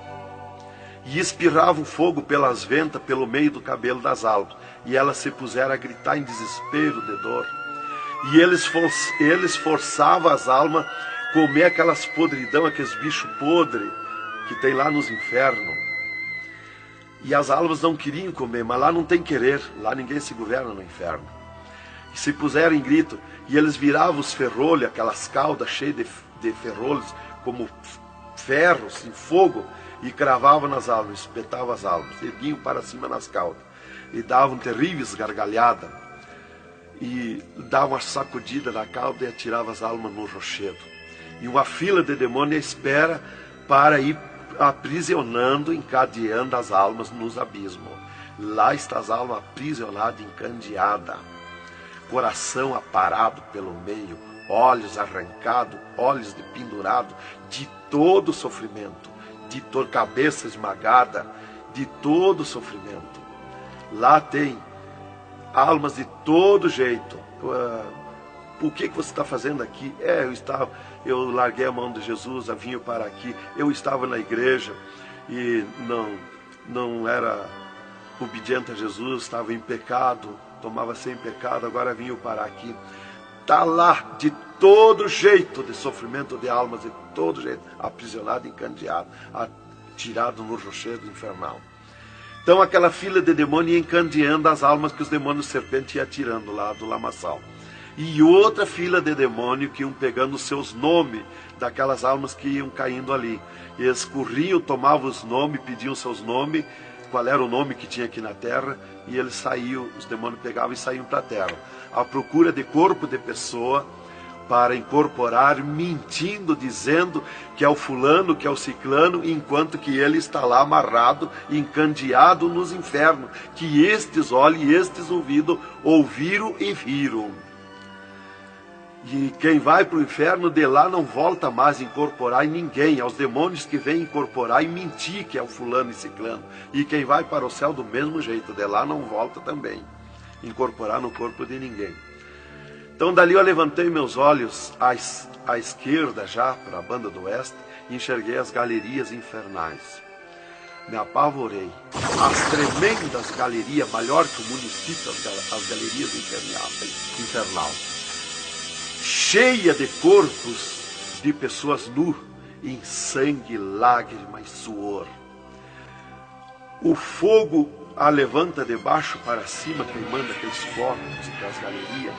E espirrava o fogo pelas ventas, pelo meio do cabelo das almas, e elas se puseram a gritar em desespero de dor. E eles forçavam as almas a comer aquelas podridão, aqueles bichos podres que tem lá nos infernos. E as almas não queriam comer, mas lá não tem querer, lá ninguém se governa no inferno. E se puseram em grito, e eles viravam os ferrolhos, aquelas caudas cheias de ferrolhos, como ferros em fogo, e cravavam nas almas, espetavam as almas, erguiam para cima nas caudas, e davam terríveis gargalhadas, e davam uma sacudida na cauda e atiravam as almas no rochedo. E uma fila de demônios espera para ir aprisionando, encadeando as almas nos abismos. Lá está as almas aprisionadas, encandeadas, coração aparado pelo meio, olhos arrancados, olhos de pendurado, de todo sofrimento, de toda cabeça esmagada, de todo sofrimento. Lá tem almas de todo jeito. O que você está fazendo aqui? Eu larguei a mão de Jesus, vim para aqui. Eu estava na igreja e não era obediente a Jesus, estava em pecado, tomava sem pecado, agora vim para aqui. Está lá de todo jeito de sofrimento de almas, de todo jeito, aprisionado, encandeado, atirado no rochedo infernal. Então aquela fila de demônios ia encandeando as almas que os demônios serpentes iam atirando lá do lamaçal. E outra fila de demônios que iam pegando os seus nomes daquelas almas que iam caindo ali. E eles corriam, tomavam os nomes, pediam seus nomes, qual era o nome que tinha aqui na terra, e eles saíam, os demônios pegavam e saíam para a terra, à procura de corpo de pessoa, para incorporar, mentindo, dizendo que é o fulano, que é o ciclano, enquanto que ele está lá amarrado, encandeado nos infernos, que estes olhos e estes ouvidos ouviram e viram. E quem vai para o inferno de lá não volta mais a incorporar em ninguém, aos demônios que vêm incorporar e mentir que é o fulano e ciclano. E quem vai para o céu do mesmo jeito, de lá não volta também, incorporar no corpo de ninguém. Então dali eu levantei meus olhos à esquerda já, para a banda do oeste, e enxerguei as galerias infernais. Me apavorei. As tremendas galerias, maior que o município, as galerias infernal. Cheia de corpos de pessoas nu, em sangue, lágrima e suor. O fogo a levanta de baixo para cima, queimando aqueles corpos das galerias.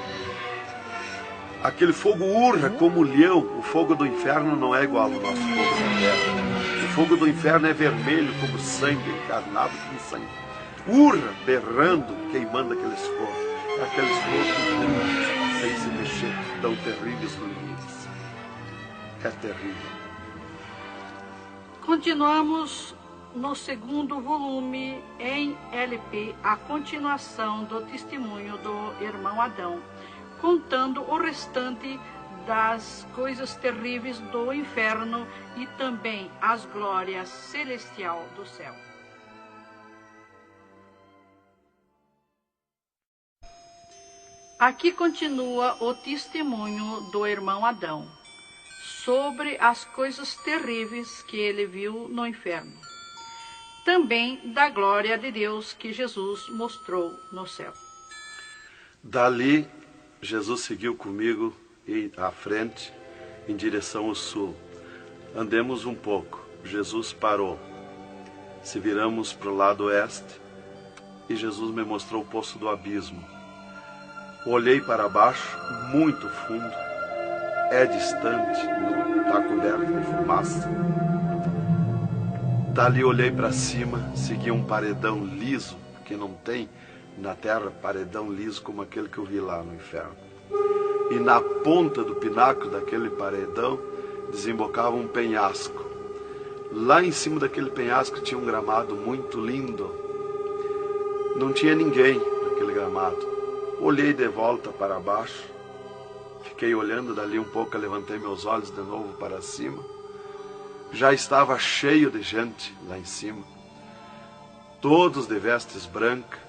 Aquele fogo urra como leão. O fogo do inferno não é igual ao nosso fogo da terra. O fogo do inferno é vermelho como sangue, encarnado como sangue. Urra, berrando, queimando aqueles fogos. Aqueles fogos sem se mexer, tão terríveis ruídos. É terrível. Continuamos no segundo volume em LP, a continuação do testemunho do irmão Adão, contando o restante das coisas terríveis do inferno e também as glórias celestial do céu. Aqui continua o testemunho do irmão Adão sobre as coisas terríveis que ele viu no inferno. Também da glória de Deus que Jesus mostrou no céu. Dali, Jesus seguiu comigo à frente, em direção ao sul. Andemos um pouco. Jesus parou. Se viramos para o lado oeste, e Jesus me mostrou o poço do abismo. Olhei para baixo, muito fundo. É distante, está coberto de fumaça. Dali olhei para cima, segui um paredão liso, porque não tem na terra paredão liso como aquele que eu vi lá no inferno. E na ponta do pináculo daquele paredão desembocava um penhasco. Lá em cima daquele penhasco tinha um gramado muito lindo. Não tinha ninguém naquele gramado. Olhei de volta para baixo, fiquei olhando dali um pouco, levantei meus olhos de novo para cima. Já estava cheio de gente lá em cima, todos de vestes brancas,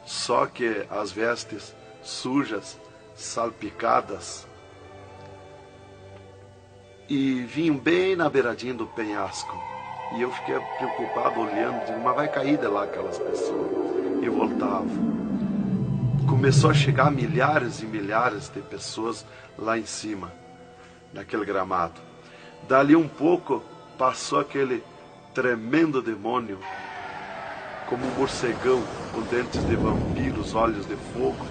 só que as vestes sujas, salpicadas, e vinham bem na beiradinha do penhasco. E eu fiquei preocupado olhando, digo, mas vai cair de lá aquelas pessoas. E voltava. Começou a chegar milhares e milhares de pessoas lá em cima, naquele gramado. Dali um pouco, passou aquele tremendo demônio, como um morcegão, com dentes de vampiros, olhos de fogo,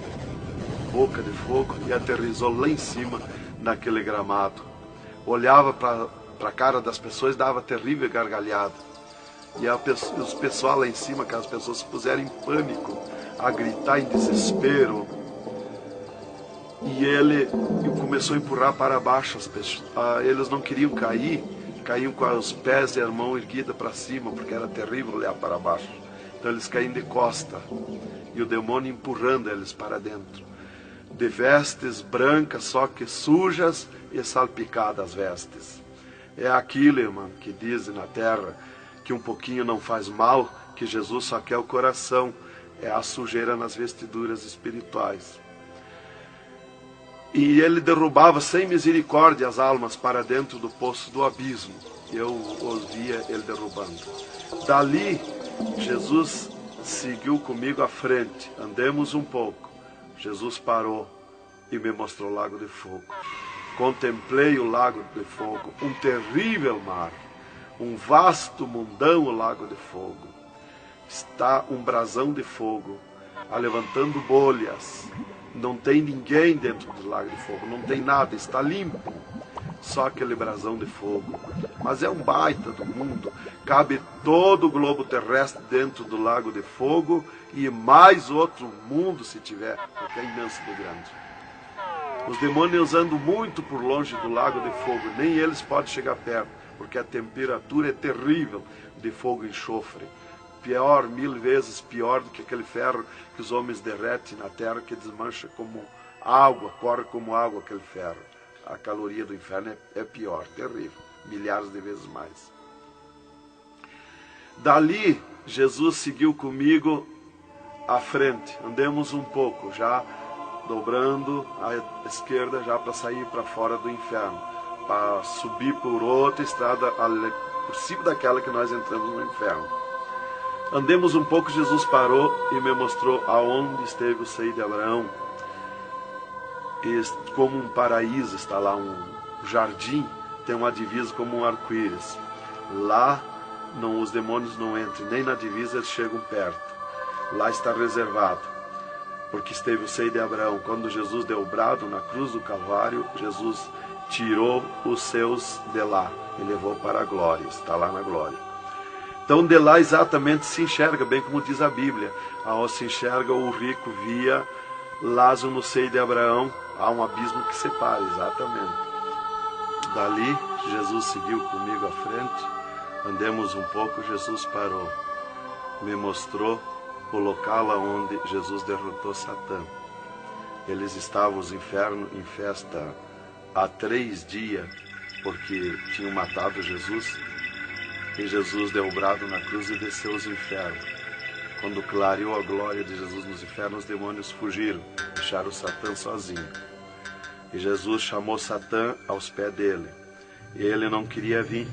boca de fogo, e aterrissou lá em cima, naquele gramado. Olhava para a cara das pessoas e dava terrível gargalhada. E os pessoal lá em cima, aquelas pessoas se puseram em pânico, a gritar em desespero. E ele começou a empurrar para baixo as pessoas. Eles não queriam cair, caíam com os pés e a mão erguida para cima, porque era terrível olhar para baixo. Então eles caíam de costa, e o demônio empurrando eles para dentro. De vestes brancas, só que sujas e salpicadas as vestes. É aquilo, irmão, que dizem na terra, que um pouquinho não faz mal, que Jesus só quer o coração. É a sujeira nas vestiduras espirituais. E ele derrubava sem misericórdia as almas para dentro do poço do abismo. Eu ouvia ele derrubando. Dali, Jesus seguiu comigo à frente. Andemos um pouco. Jesus parou e me mostrou o lago de fogo. Contemplei o lago de fogo, um terrível mar, um vasto mundão o lago de fogo. Está um brasão de fogo, levantando bolhas. Não tem ninguém dentro do lago de fogo, não tem nada, está limpo. só aquele brasão de fogo. Mas é um baita do mundo. Cabe todo o globo terrestre dentro do lago de fogo e mais outro mundo se tiver, porque é imenso de grande. Os demônios andam muito por longe do lago de fogo, nem eles podem chegar perto, porque a temperatura é terrível de fogo e enxofre. Pior, 1000 vezes pior do que aquele ferro que os homens derretem na terra, que desmancha como água, corre como água aquele ferro. A caloria do inferno é pior, terrível, milhares de vezes mais. Dali, Jesus seguiu comigo à frente. Andemos um pouco, já dobrando à esquerda, já para sair para fora do inferno, para subir por outra estrada, por cima daquela que nós entramos no inferno. Andemos um pouco, Jesus parou e me mostrou aonde esteve o seio de Abraão. E como um paraíso está lá, um jardim, tem uma divisa como um arco-íris. Lá os demônios não entram, nem na divisa eles chegam perto. Lá está reservado, porque esteve o seio de Abraão. Quando Jesus deu o brado na cruz do Calvário, Jesus tirou os seus de lá e levou para a glória, está lá na glória. Então de lá exatamente se enxerga, bem como diz a Bíblia, aonde se enxerga o rico via Lázaro no seio de Abraão, há um abismo que separa, exatamente. Dali, Jesus seguiu comigo à frente, andemos um pouco, Jesus parou, me mostrou o local onde Jesus derrotou Satã. Eles estavam, os infernos, em festa há 3 dias, porque tinham matado Jesus, e Jesus deu o brado na cruz e desceu os infernos. Quando clareou a glória de Jesus nos infernos, os demônios fugiram, deixaram Satã sozinho. E Jesus chamou Satã aos pés dele. E ele não queria vir.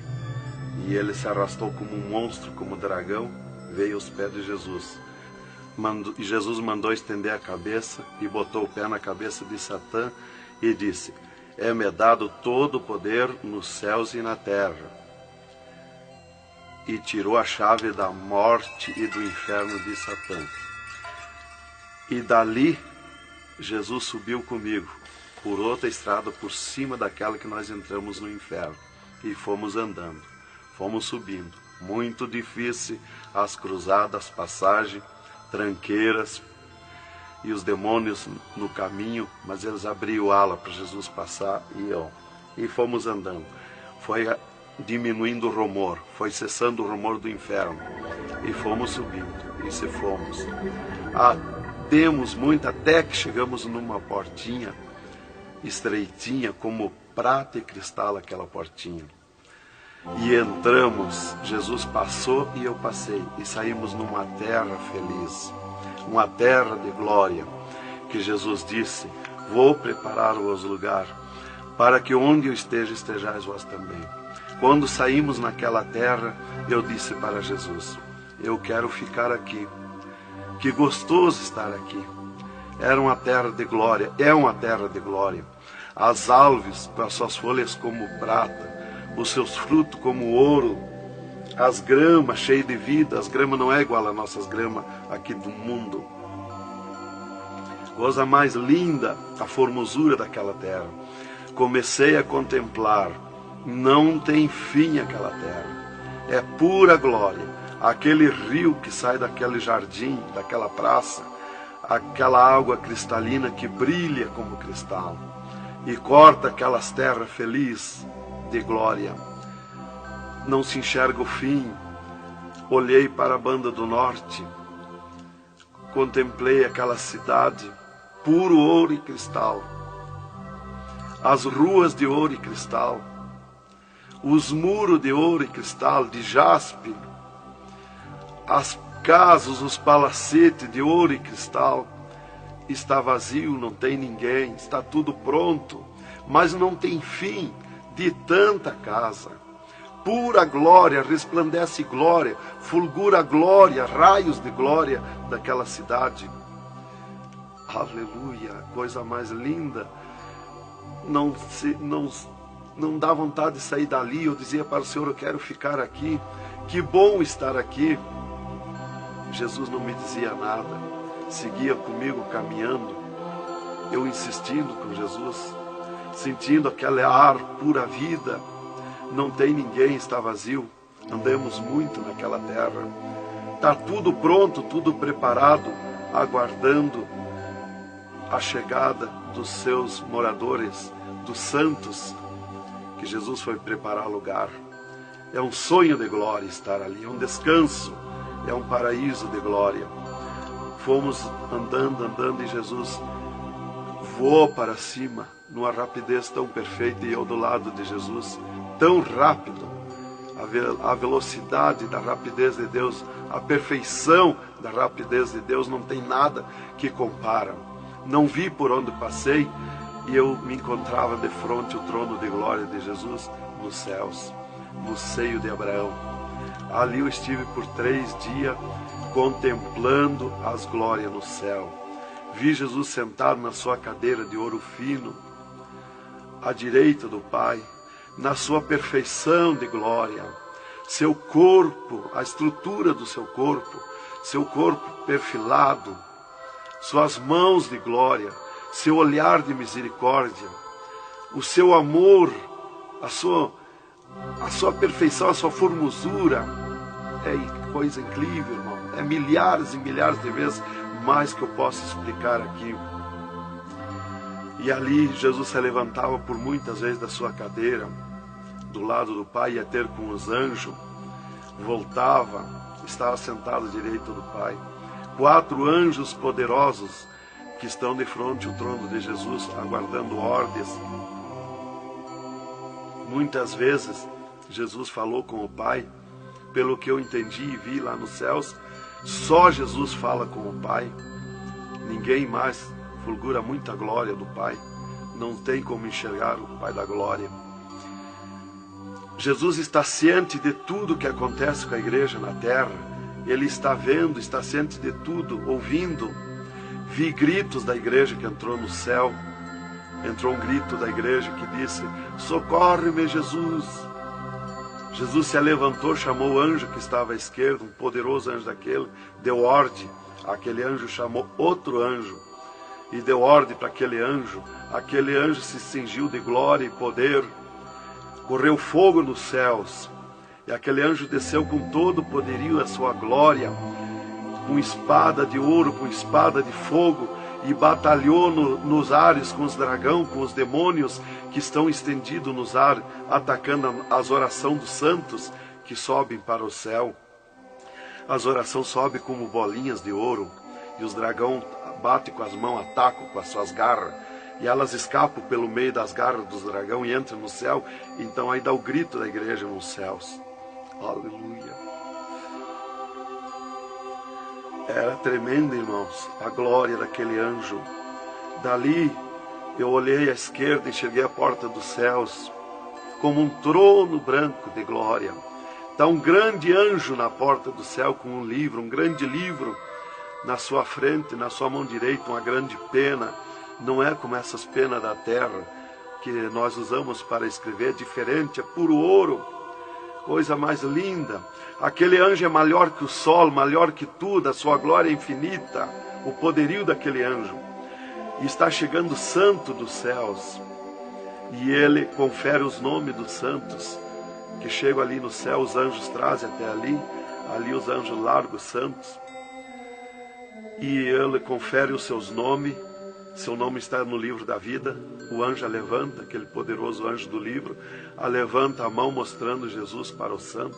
E ele se arrastou como um monstro, como um dragão, veio aos pés de Jesus. E Jesus mandou estender a cabeça e botou o pé na cabeça de Satã e disse: é-me dado todo o poder nos céus e na terra. E tirou a chave da morte e do inferno de Satã. E dali, Jesus subiu comigo, por outra estrada, por cima daquela que nós entramos no inferno. E fomos andando, fomos subindo. Muito difícil, as cruzadas, passagens, tranqueiras, e os demônios no caminho, mas eles abriam ala para Jesus passar e fomos andando. Foi diminuindo o rumor, foi cessando o rumor do inferno, e fomos subindo, e se fomos. Demos muito, até que chegamos numa portinha estreitinha, como prata e cristal aquela portinha. E entramos, Jesus passou e eu passei, e saímos numa terra feliz, uma terra de glória, que Jesus disse: vou preparar-vos lugar, para que onde eu esteja, estejais vós também. Quando saímos naquela terra, eu disse para Jesus: eu quero ficar aqui, que gostoso estar aqui. Era uma terra de glória, é uma terra de glória. As árvores, com as suas folhas como prata, os seus frutos como ouro, as gramas cheias de vida. As gramas não é igual às nossas gramas aqui do mundo. Coisa mais linda, a formosura daquela terra. Comecei a contemplar, não tem fim aquela terra, é pura glória. Aquele rio que sai daquele jardim, daquela praça, aquela água cristalina que brilha como cristal e corta aquelas terras felizes de glória. Não se enxerga o fim. Olhei para a banda do norte, contemplei aquela cidade, puro ouro e cristal, as ruas de ouro e cristal, os muros de ouro e cristal, de jaspe, as casas, os palacetes de ouro e cristal. Está vazio, não tem ninguém, está tudo pronto, mas não tem fim de tanta casa. Pura glória, resplandece glória, fulgura glória, raios de glória daquela cidade. Aleluia, coisa mais linda. Não dá vontade de sair dali. Eu dizia para o Senhor: eu quero ficar aqui, que bom estar aqui. Jesus não me dizia nada, seguia comigo caminhando, eu insistindo com Jesus. sentindo aquele ar pura vida. Não tem ninguém, está vazio. Andamos muito naquela terra. Está tudo pronto, tudo preparado, aguardando a chegada dos seus moradores, dos santos, que Jesus foi preparar lugar. É um sonho de glória estar ali, é um descanso, é um paraíso de glória. Fomos andando e Jesus voou para cima, numa rapidez tão perfeita, e eu do lado de Jesus, tão rápido. A velocidade da rapidez de Deus, a perfeição da rapidez de Deus, não tem nada que compara. Não vi por onde passei, e eu me encontrava de frente ao trono de glória de Jesus nos céus, no seio de Abraão. Ali eu estive por 3 dias contemplando as glórias no céu. Vi Jesus sentado na sua cadeira de ouro fino, à direita do Pai, na sua perfeição de glória. Seu corpo, a estrutura do seu corpo perfilado, suas mãos de glória, seu olhar de misericórdia, o seu amor, a sua perfeição, a sua formosura. É coisa incrível, irmão. É milhares e milhares de vezes mais que eu posso explicar aqui. E ali Jesus se levantava por muitas vezes da sua cadeira, do lado do Pai, ia ter com os anjos, voltava, estava sentado à direita do Pai. 4 anjos poderosos que estão de frente ao trono de Jesus, aguardando ordens. Muitas vezes Jesus falou com o Pai, pelo que eu entendi e vi lá nos céus, só Jesus fala com o Pai, ninguém mais. Fulgura muita glória do Pai, não tem como enxergar o Pai da glória. Jesus está ciente de tudo que acontece com a igreja na terra. Ele está vendo, está ciente de tudo, ouvindo. Vi gritos da igreja que entrou no céu. Entrou um grito da igreja que disse: socorre-me, Jesus. Jesus se levantou, chamou o anjo que estava à esquerda, um poderoso anjo daquele, deu ordem. Aquele anjo chamou outro anjo e deu ordem para aquele anjo. Aquele anjo se cingiu de glória e poder. Correu fogo nos céus. E aquele anjo desceu com todo o poderio e a sua glória, com espada de ouro, com espada de fogo, e batalhou nos ares com os dragões, com os demônios que estão estendidos nos ares, atacando as orações dos santos que sobem para o céu. As orações sobem como bolinhas de ouro, e os dragões batem com as mãos, atacam com as suas garras, e elas escapam pelo meio das garras dos dragões e entram no céu. Então aí dá o grito da igreja nos céus. Aleluia. Era tremendo, irmãos, a glória daquele anjo. Dali eu olhei à esquerda e enxerguei a porta dos céus, como um trono branco de glória. Está um grande anjo na porta do céu com um livro, um grande livro na sua frente, na sua mão direita, uma grande pena. Não é como essas penas da terra que nós usamos para escrever, é diferente, é puro ouro, coisa mais linda. Aquele anjo é maior que o sol, maior que tudo, a sua glória é infinita, o poderio daquele anjo. E está chegando o santo dos céus, e ele confere os nomes dos santos que chegam ali no céu. Os anjos trazem até ali os anjos largam os santos, e ele confere os seus nomes. Seu nome está no livro da vida. O anjo a levanta, aquele poderoso anjo do livro, a levanta a mão mostrando Jesus para o santo.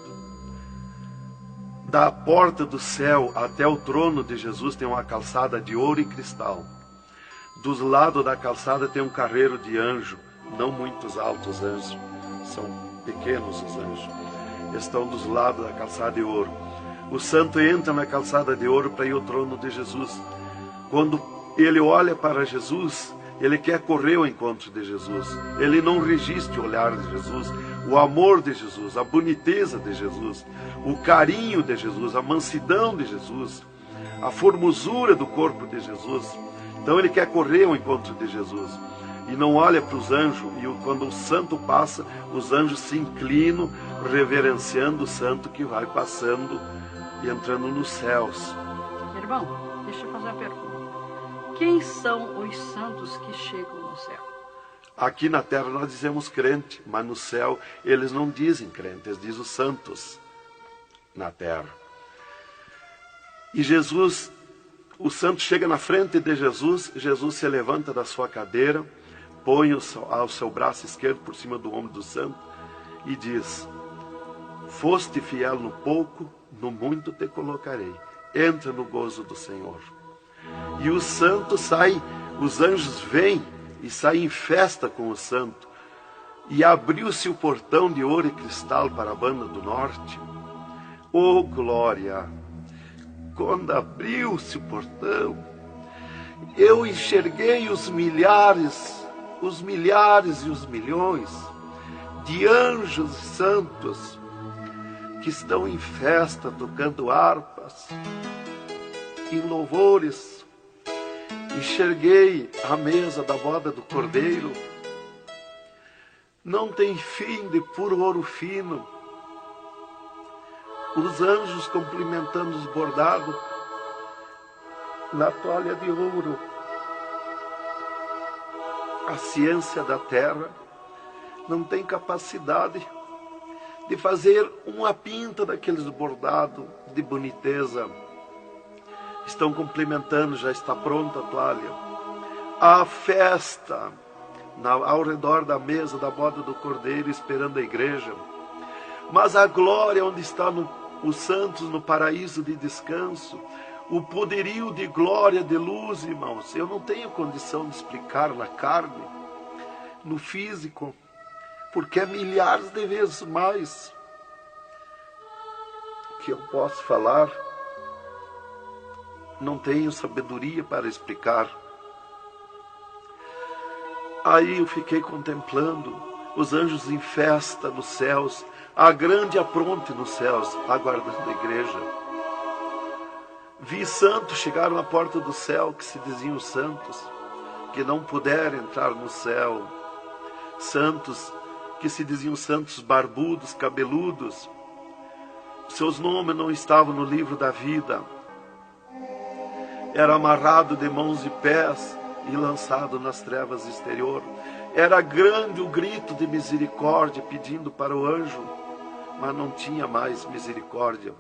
Da porta do céu até o trono de Jesus tem uma calçada de ouro e cristal. Dos lados da calçada tem um carreiro de anjo, não muitos altos anjos, são pequenos os anjos. Estão dos lados da calçada de ouro. O santo entra na calçada de ouro para ir ao trono de Jesus. Quando ele olha para Jesus, ele quer correr ao encontro de Jesus. Ele não resiste o olhar de Jesus, o amor de Jesus, a boniteza de Jesus, o carinho de Jesus, a mansidão de Jesus, a formosura do corpo de Jesus. Então ele quer correr ao encontro de Jesus e não olha para os anjos. E quando o santo passa, os anjos se inclinam, reverenciando o santo que vai passando e entrando nos céus. Irmão, deixa eu fazer uma pergunta. Quem são os santos que chegam no céu? Aqui na terra nós dizemos crente, mas no céu eles não dizem crente, eles dizem os santos na terra. E Jesus, o santo chega na frente de Jesus, Jesus se levanta da sua cadeira, põe o seu braço esquerdo por cima do ombro do santo e diz: foste fiel no pouco, no muito te colocarei. Entra no gozo do Senhor. E o santo sai, os anjos vêm e saem em festa com o santo. E abriu-se o portão de ouro e cristal para a banda do norte. Oh, glória! Quando abriu-se o portão, eu enxerguei os milhares e os milhões de anjos santos que estão em festa, tocando harpas, em louvores. Enxerguei a mesa da boda do Cordeiro, não tem fim, de puro ouro fino. Os anjos cumprimentando os bordados na toalha de ouro. A ciência da terra não tem capacidade de fazer uma pinta daqueles bordados de boniteza. Estão cumprimentando, já está pronta a toalha. A festa ao redor da mesa da boda do Cordeiro, esperando a igreja. Mas a glória onde estão os santos no paraíso de descanso, o poderio de glória, de luz, irmãos, eu não tenho condição de explicar na carne, no físico, porque é milhares de vezes mais que eu posso falar. Não tenho sabedoria para explicar. Aí eu fiquei contemplando os anjos em festa nos céus, a grande apronte nos céus, aguardando a igreja. Vi santos chegar na porta do céu, que se diziam santos, que não puderam entrar no céu. Santos que se diziam santos barbudos, cabeludos. Seus nomes não estavam no livro da vida. Era amarrado de mãos e pés e lançado nas trevas exterior. Era grande o grito de misericórdia pedindo para o anjo, mas não tinha mais misericórdia.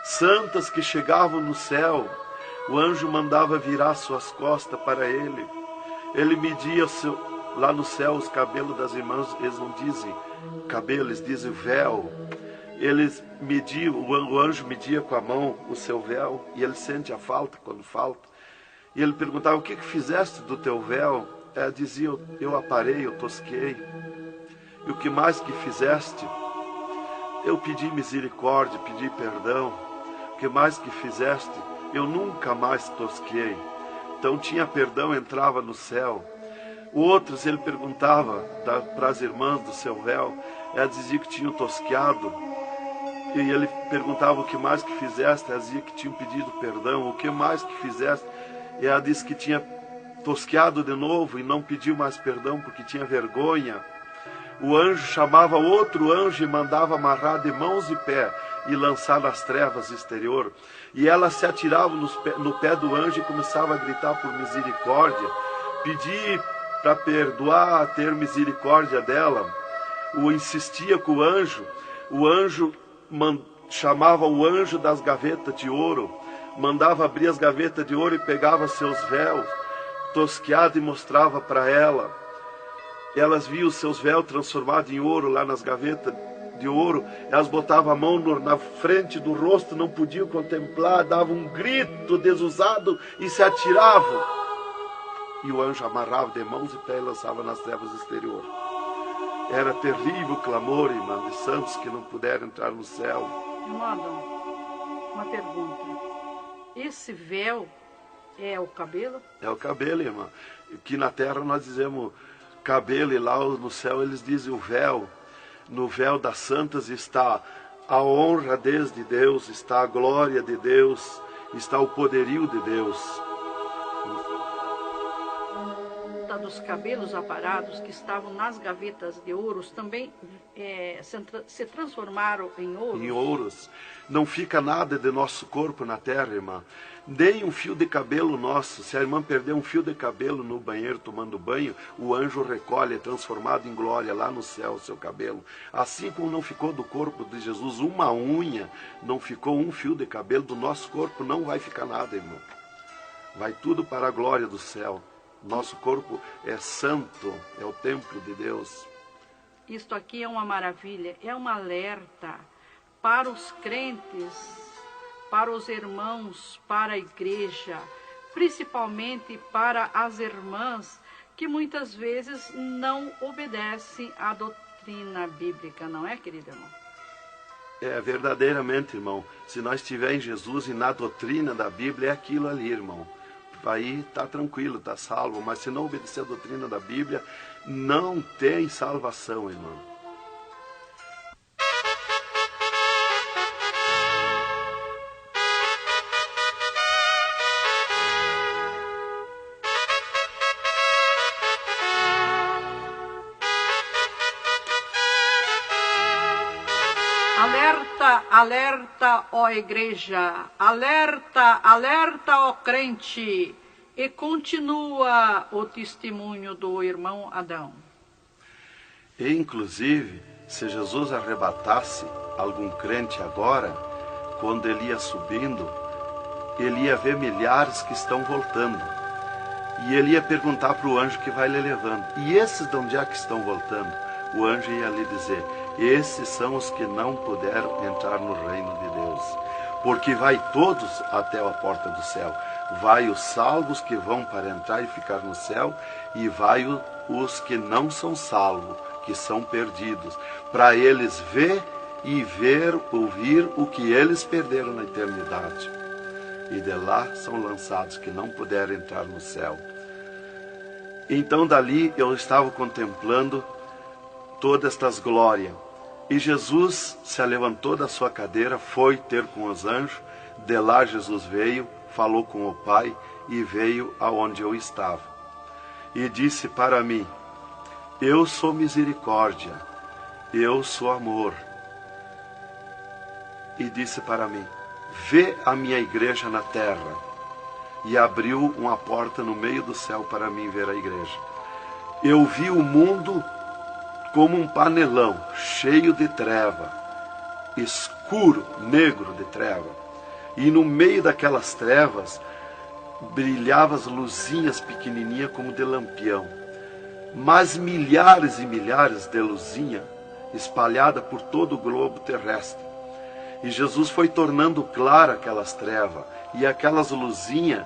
Santas que chegavam no céu, o anjo mandava virar suas costas para ele. Ele media lá no céu os cabelos das irmãs, eles não dizem cabelo, eles dizem véu. Eles mediam, o anjo media com a mão o seu véu, e ele sente a falta quando falta. E ele perguntava: o que fizeste do teu véu? Ela dizia: eu aparei, eu tosquei. E o que mais que fizeste? Eu pedi misericórdia, pedi perdão. O que mais que fizeste? Eu nunca mais tosquei. Então tinha perdão, entrava no céu. Outros ele perguntava para as irmãs do seu véu, ela dizia que tinham tosqueado. E ele perguntava: o que mais que fizeste? Ela dizia que tinham pedido perdão. O que mais que fizeste? E ela disse que tinha tosqueado de novo e não pediu mais perdão porque tinha vergonha. O anjo chamava outro anjo e mandava amarrar de mãos e pé e lançar nas trevas exterior. E ela se atirava no pé do anjo e começava a gritar por misericórdia, pedir para perdoar, ter misericórdia dela. Insistia com o anjo chamava o anjo das gavetas de ouro, mandava abrir as gavetas de ouro e pegava seus véus tosqueados e mostrava para ela. Elas viam seus véus transformados em ouro lá nas gavetas de ouro. Elas botavam a mão na frente do rosto, não podiam contemplar, davam um grito desusado e se atiravam. E o anjo amarrava de mãos e pés e lançava nas trevas exterior. Era terrível o clamor, irmã, de santos que não puderam entrar no céu. Irmão, uma pergunta. Esse véu é o cabelo? É o cabelo, irmã. Aqui na terra nós dizemos cabelo e lá no céu eles dizem o véu. No véu das santas está a honra desde Deus, está a glória de Deus, está o poderio de Deus. Dos cabelos aparados que estavam nas gavetas de ouros também se transformaram em ouro. Em ouros. Não fica nada de nosso corpo na terra, irmã. Nem um fio de cabelo nosso. Se a irmã perder um fio de cabelo no banheiro tomando banho, o anjo recolhe, é transformado em glória lá no céu o seu cabelo. Assim como não ficou do corpo de Jesus uma unha, não ficou um fio de cabelo do nosso corpo, não vai ficar nada, irmão. Vai tudo para a glória do céu. Nosso corpo é santo, é o templo de Deus. Isto aqui é uma maravilha, é um alerta para os crentes, para os irmãos, para a igreja, principalmente para as irmãs que muitas vezes não obedecem à doutrina bíblica, não é, querido irmão? É, verdadeiramente, irmão. Se nós estivermos em Jesus e na doutrina da Bíblia, é aquilo ali, irmão. Aí está tranquilo, está salvo. Mas se não obedecer a doutrina da Bíblia, não tem salvação, irmão. Alerta, alerta, ó igreja, alerta, alerta, ó crente. E continua o testemunho do irmão Adão. E, inclusive, se Jesus arrebatasse algum crente agora, quando ele ia subindo, ele ia ver milhares que estão voltando. E ele ia perguntar para o anjo que vai lhe levando. E esses de onde é que estão voltando? O anjo ia lhe dizer: esses são os que não puderam entrar no reino de Deus. Porque vai todos até a porta do céu. Vai os salvos que vão para entrar e ficar no céu, e vai os que não são salvos, que são perdidos, para eles ver e ouvir o que eles perderam na eternidade. E de lá são lançados que não puderam entrar no céu. Então dali eu estava contemplando todas estas glórias. E Jesus se levantou da sua cadeira, foi ter com os anjos. De lá Jesus veio, falou com o Pai e veio aonde eu estava. E disse para mim: eu sou misericórdia, eu sou amor. E disse para mim: vê a minha igreja na terra. E abriu uma porta no meio do céu para mim ver a igreja. Eu vi o mundo como um panelão, cheio de treva, escuro, negro de treva. E no meio daquelas trevas, brilhavam as luzinhas pequenininhas como de lampião. Mas milhares e milhares de luzinhas espalhadas por todo o globo terrestre. E Jesus foi tornando clara aquelas trevas. E aquelas luzinhas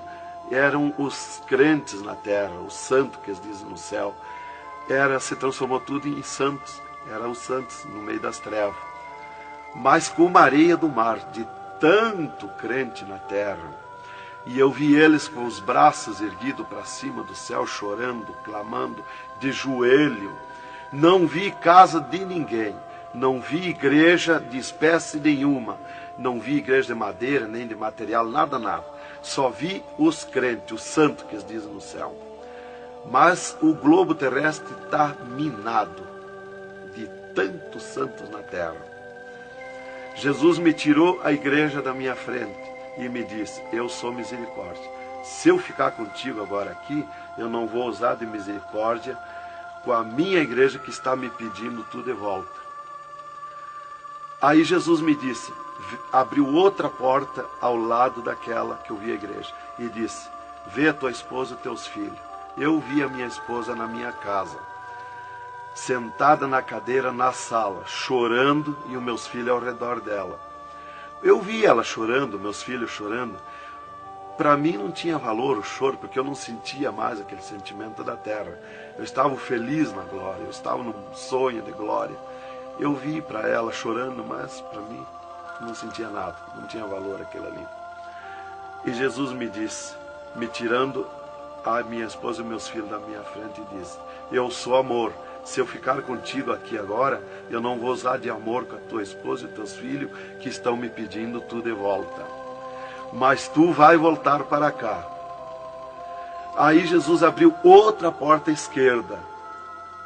eram os crentes na terra, os santos que eles dizem no céu. Se transformou tudo em santos. Eram os santos no meio das trevas. Mas como a areia do mar, de tanto crente na terra. E eu vi eles com os braços erguidos para cima do céu, chorando, clamando, de joelho. Não vi casa de ninguém. Não vi igreja de espécie nenhuma. Não vi igreja de madeira, nem de material, nada, nada. Só vi os crentes, os santos que eles dizem no céu. Mas o globo terrestre está minado de tantos santos na terra. Jesus me tirou a igreja da minha frente e me disse: eu sou misericórdia. Se eu ficar contigo agora aqui, eu não vou usar de misericórdia com a minha igreja que está me pedindo tudo de volta. Aí Jesus me disse, abriu outra porta ao lado daquela que eu vi a igreja e disse: vê a tua esposa e teus filhos. Eu vi a minha esposa na minha casa, sentada na cadeira na sala, chorando, e os meus filhos ao redor dela. Eu vi ela chorando, meus filhos chorando. Para mim não tinha valor o choro, porque eu não sentia mais aquele sentimento da terra. Eu estava feliz na glória, eu estava num sonho de glória. Eu vi para ela chorando, mas para mim não sentia nada, não tinha valor aquilo ali. E Jesus me disse, me tirando a minha esposa e meus filhos da minha frente, e disse: eu sou amor. Se eu ficar contigo aqui agora, eu não vou usar de amor com a tua esposa e teus filhos que estão me pedindo tu de volta. Mas tu vai voltar para cá. Aí Jesus abriu outra porta à esquerda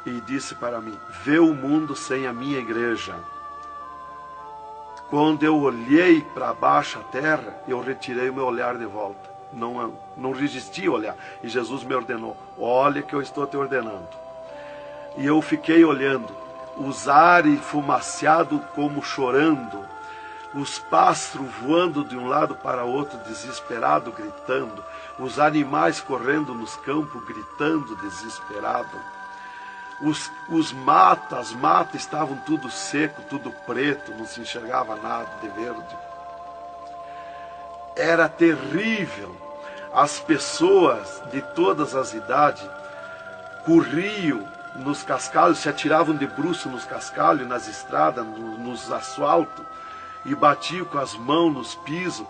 e disse para mim: vê o mundo sem a minha igreja. Quando eu olhei para baixo a terra, eu retirei o meu olhar de volta. Não resisti a olhar. E Jesus me ordenou: olha que eu estou te ordenando. E eu fiquei olhando, os ares fumaciados como chorando, os pássaros voando de um lado para outro, desesperado, gritando, os animais correndo nos campos, gritando, desesperado. As matas estavam tudo seco, tudo preto, não se enxergava nada de verde. Era terrível. As pessoas de todas as idades corriam nos cascalhos, se atiravam de bruços nos cascalhos, nas estradas, nos asfaltos, e batiam com as mãos nos pisos,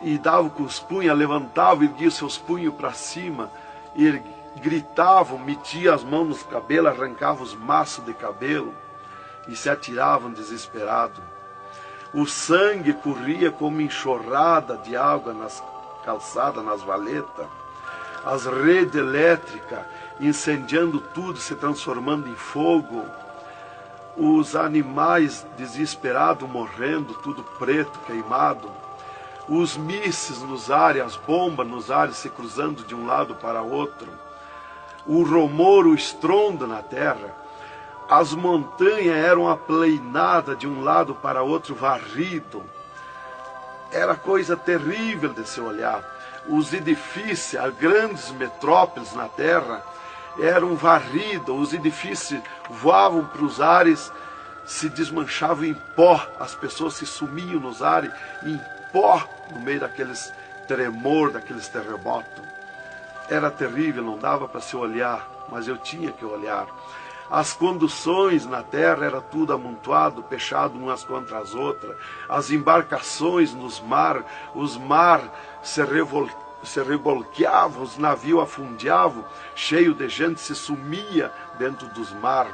e davam com os punhos, levantavam e erguiam seus punhos para cima, e gritavam, metiam as mãos nos cabelos, arrancavam os maços de cabelo, e se atiravam desesperados. O sangue corria como enxurrada de água nas calçadas, nas valetas. As redes elétricas incendiando tudo, se transformando em fogo. Os animais desesperados morrendo, tudo preto, queimado. Os mísseis nos ares, as bombas nos ares se cruzando de um lado para outro. O rumor, o estrondo na terra. As montanhas eram aplainadas de um lado para outro, varrido. Era coisa terrível de se olhar. Os edifícios, as grandes metrópoles na terra, eram varridos. Os edifícios voavam para os ares, se desmanchavam em pó. As pessoas se sumiam nos ares em pó, no meio daqueles tremor, daqueles terremotos. Era terrível, não dava para se olhar, mas eu tinha que olhar. As conduções na terra era tudo amontoado, fechado umas contra as outras. As embarcações nos mar, os mar se revolqueavam, os navios afundiavam, cheio de gente, se sumia dentro dos mar.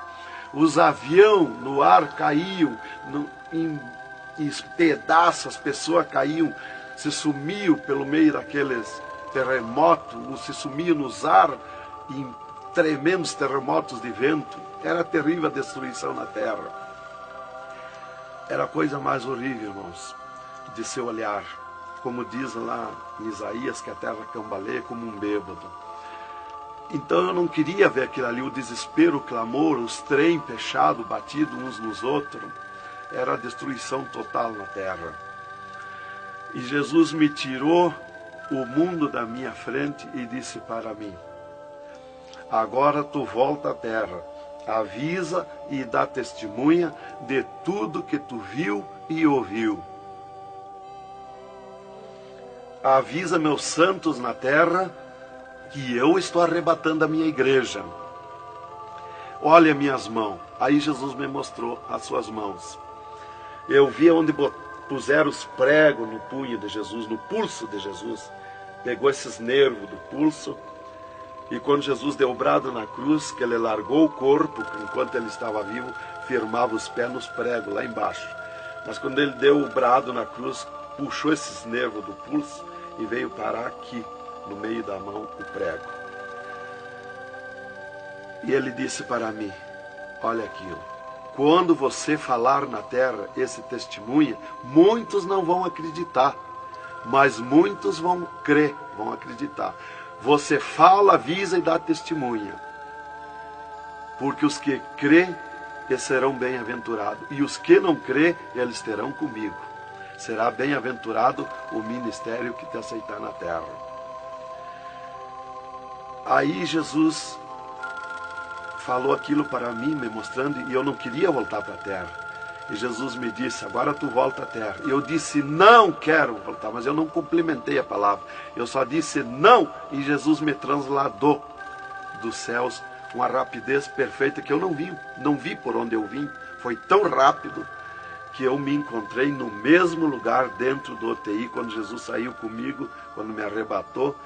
Os aviões no ar caíam em pedaços, as pessoas caíam, se sumiam pelo meio daqueles terremotos, se sumiam nos ar em tremendos terremotos de vento. Era terrível a destruição na terra. Era a coisa mais horrível, irmãos, de se olhar. Como diz lá em Isaías, que a terra cambaleia como um bêbado. Então eu não queria ver aquilo ali, o desespero, o clamor, os trens fechados, batidos uns nos outros. Era a destruição total na terra. E Jesus me tirou o mundo da minha frente e disse para mim: agora tu volta à terra, avisa e dá testemunha de tudo que tu viu e ouviu. Avisa meus santos na terra que eu estou arrebatando a minha igreja. Olha minhas mãos. Aí Jesus me mostrou as suas mãos. Eu vi onde puseram os pregos no punho de Jesus, no pulso de Jesus. Pegou esses nervos do pulso. E quando Jesus deu o brado na cruz, que ele largou o corpo, enquanto ele estava vivo, firmava os pés nos pregos lá embaixo. Mas quando ele deu o brado na cruz, puxou esses nervos do pulso e veio parar aqui, no meio da mão, o prego. E ele disse para mim: olha aquilo, quando você falar na terra esse testemunho, muitos não vão acreditar, mas muitos vão crer, vão acreditar. Você fala, avisa e dá testemunha. Porque os que crêem, eles serão bem-aventurados. E os que não crêem, eles terão comigo. Será bem-aventurado o ministério que te aceitar na terra. Aí Jesus falou aquilo para mim, me mostrando, e eu não queria voltar para a terra. E Jesus me disse: agora tu volta à terra. E eu disse: não quero voltar, mas eu não complementei a palavra. Eu só disse não, e Jesus me transladou dos céus com uma rapidez perfeita que eu não vi por onde eu vim. Foi tão rápido que eu me encontrei no mesmo lugar dentro do UTI, quando Jesus saiu comigo, quando me arrebatou,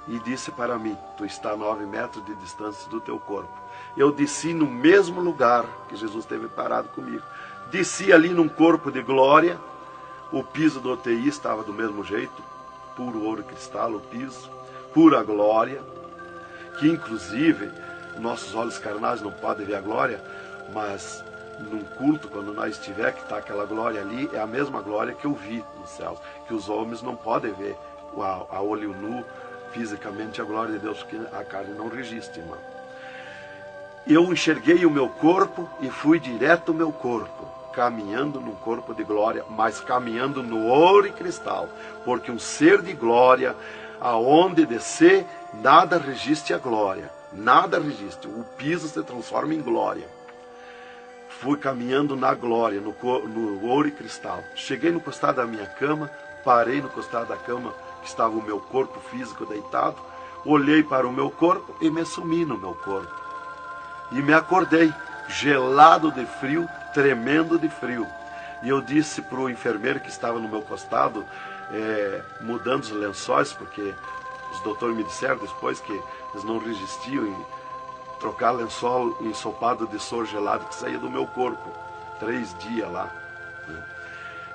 e disse para mim: tu está a 9 metros de distância do teu corpo. Eu desci no mesmo lugar que Jesus esteve parado comigo. Desci ali num corpo de glória. O piso do UTI estava do mesmo jeito, puro ouro cristal o piso, pura glória, que inclusive nossos olhos carnais não podem ver a glória, mas num culto, quando nós estiver, que está aquela glória ali, é a mesma glória que eu vi nos céus, que os homens não podem ver a olho nu, fisicamente, a glória de Deus, porque a carne não resiste, irmão. Eu enxerguei o meu corpo e fui direto ao meu corpo, caminhando num corpo de glória, mas caminhando no ouro e cristal, porque um ser de glória, aonde descer, nada resiste a glória, nada resiste, o piso se transforma em glória. Fui caminhando na glória, no ouro e cristal. Cheguei no costado da minha cama, parei no costado da cama, que estava o meu corpo físico deitado, olhei para o meu corpo e me sumi no meu corpo. E me acordei, gelado de frio, tremendo de frio. E eu disse para o enfermeiro que estava no meu costado, mudando os lençóis, porque os doutores me disseram depois que eles não resistiam em trocar lençol ensopado de soro gelado que saía do meu corpo. 3 dias lá.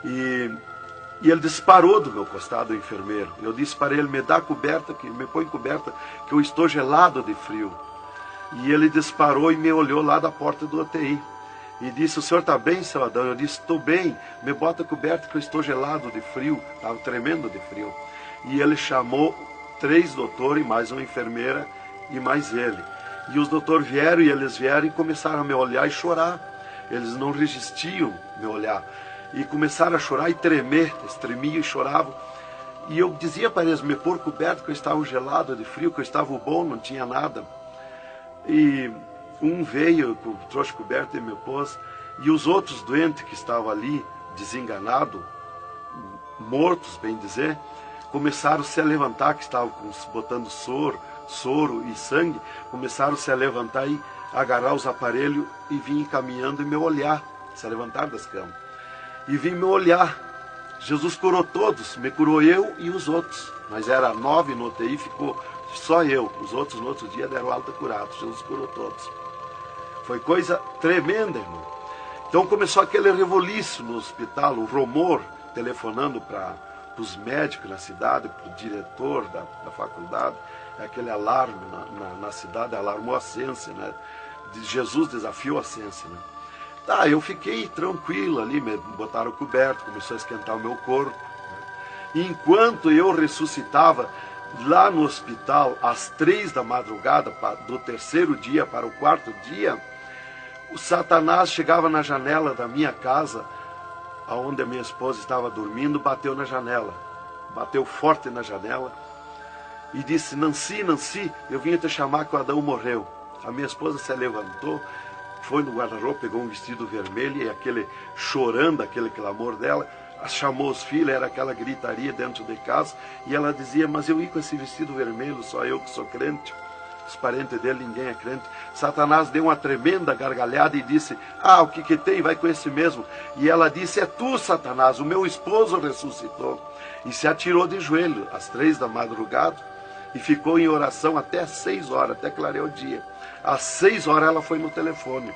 E ele disparou do meu costado, o enfermeiro. Eu disse para ele, me dá coberta, me põe coberta, que eu estou gelado de frio. E ele disparou e me olhou lá da porta do UTI. E disse, o senhor está bem, seu Adão? Eu disse, estou bem, me bota coberta que eu estou gelado de frio. Estava tremendo de frio. E ele chamou 3 doutores, mais uma enfermeira e mais ele. E os doutores vieram e eles vieram e começaram a me olhar e chorar. Eles não resistiam me olhar. E começaram a chorar e tremer, eles tremiam e choravam. E eu dizia para eles me pôr coberto, que eu estava gelado de frio, que eu estava bom, não tinha nada. E um veio, trouxe coberto e me pôs. E os outros doentes que estavam ali, desenganados, mortos, bem dizer, começaram a se levantar, que estavam botando soro e sangue, começaram a se levantar e agarrar os aparelhos e vir caminhando e me olhar, se levantar das camas. E vim me olhar. Jesus curou todos, me curou eu e os outros. Mas era 9 no UTI, ficou só eu. Os outros no outro dia deram alta curados. Jesus curou todos. Foi coisa tremenda, irmão. Então começou aquele revoluço no hospital, o rumor, telefonando para os médicos na cidade, para o diretor da faculdade, aquele alarme na cidade, alarmou a ciência, né? Jesus desafiou a ciência, né? Tá, eu fiquei tranquilo ali, me botaram coberto, começou a esquentar o meu corpo, né? E enquanto eu ressuscitava lá no hospital, às 3 da madrugada, do 3º dia para o 4º dia, o Satanás chegava na janela da minha casa, onde a minha esposa estava dormindo, bateu na janela, bateu forte na janela, e disse, Nancy, Nancy, eu vim te chamar que o Adão morreu. A minha esposa se levantou, foi no guarda-roupa, pegou um vestido vermelho e aquele chorando, aquele clamor dela, chamou os filhos, era aquela gritaria dentro de casa, e ela dizia, mas eu ia com esse vestido vermelho, só eu que sou crente, os parentes dele, ninguém é crente. Satanás deu uma tremenda gargalhada e disse, o que tem, vai com esse mesmo. E ela disse, é tu, Satanás, o meu esposo ressuscitou. E se atirou de joelho às 3 da madrugada, e ficou em oração até 6 horas, até clarear o dia. Às 6 horas ela foi no telefone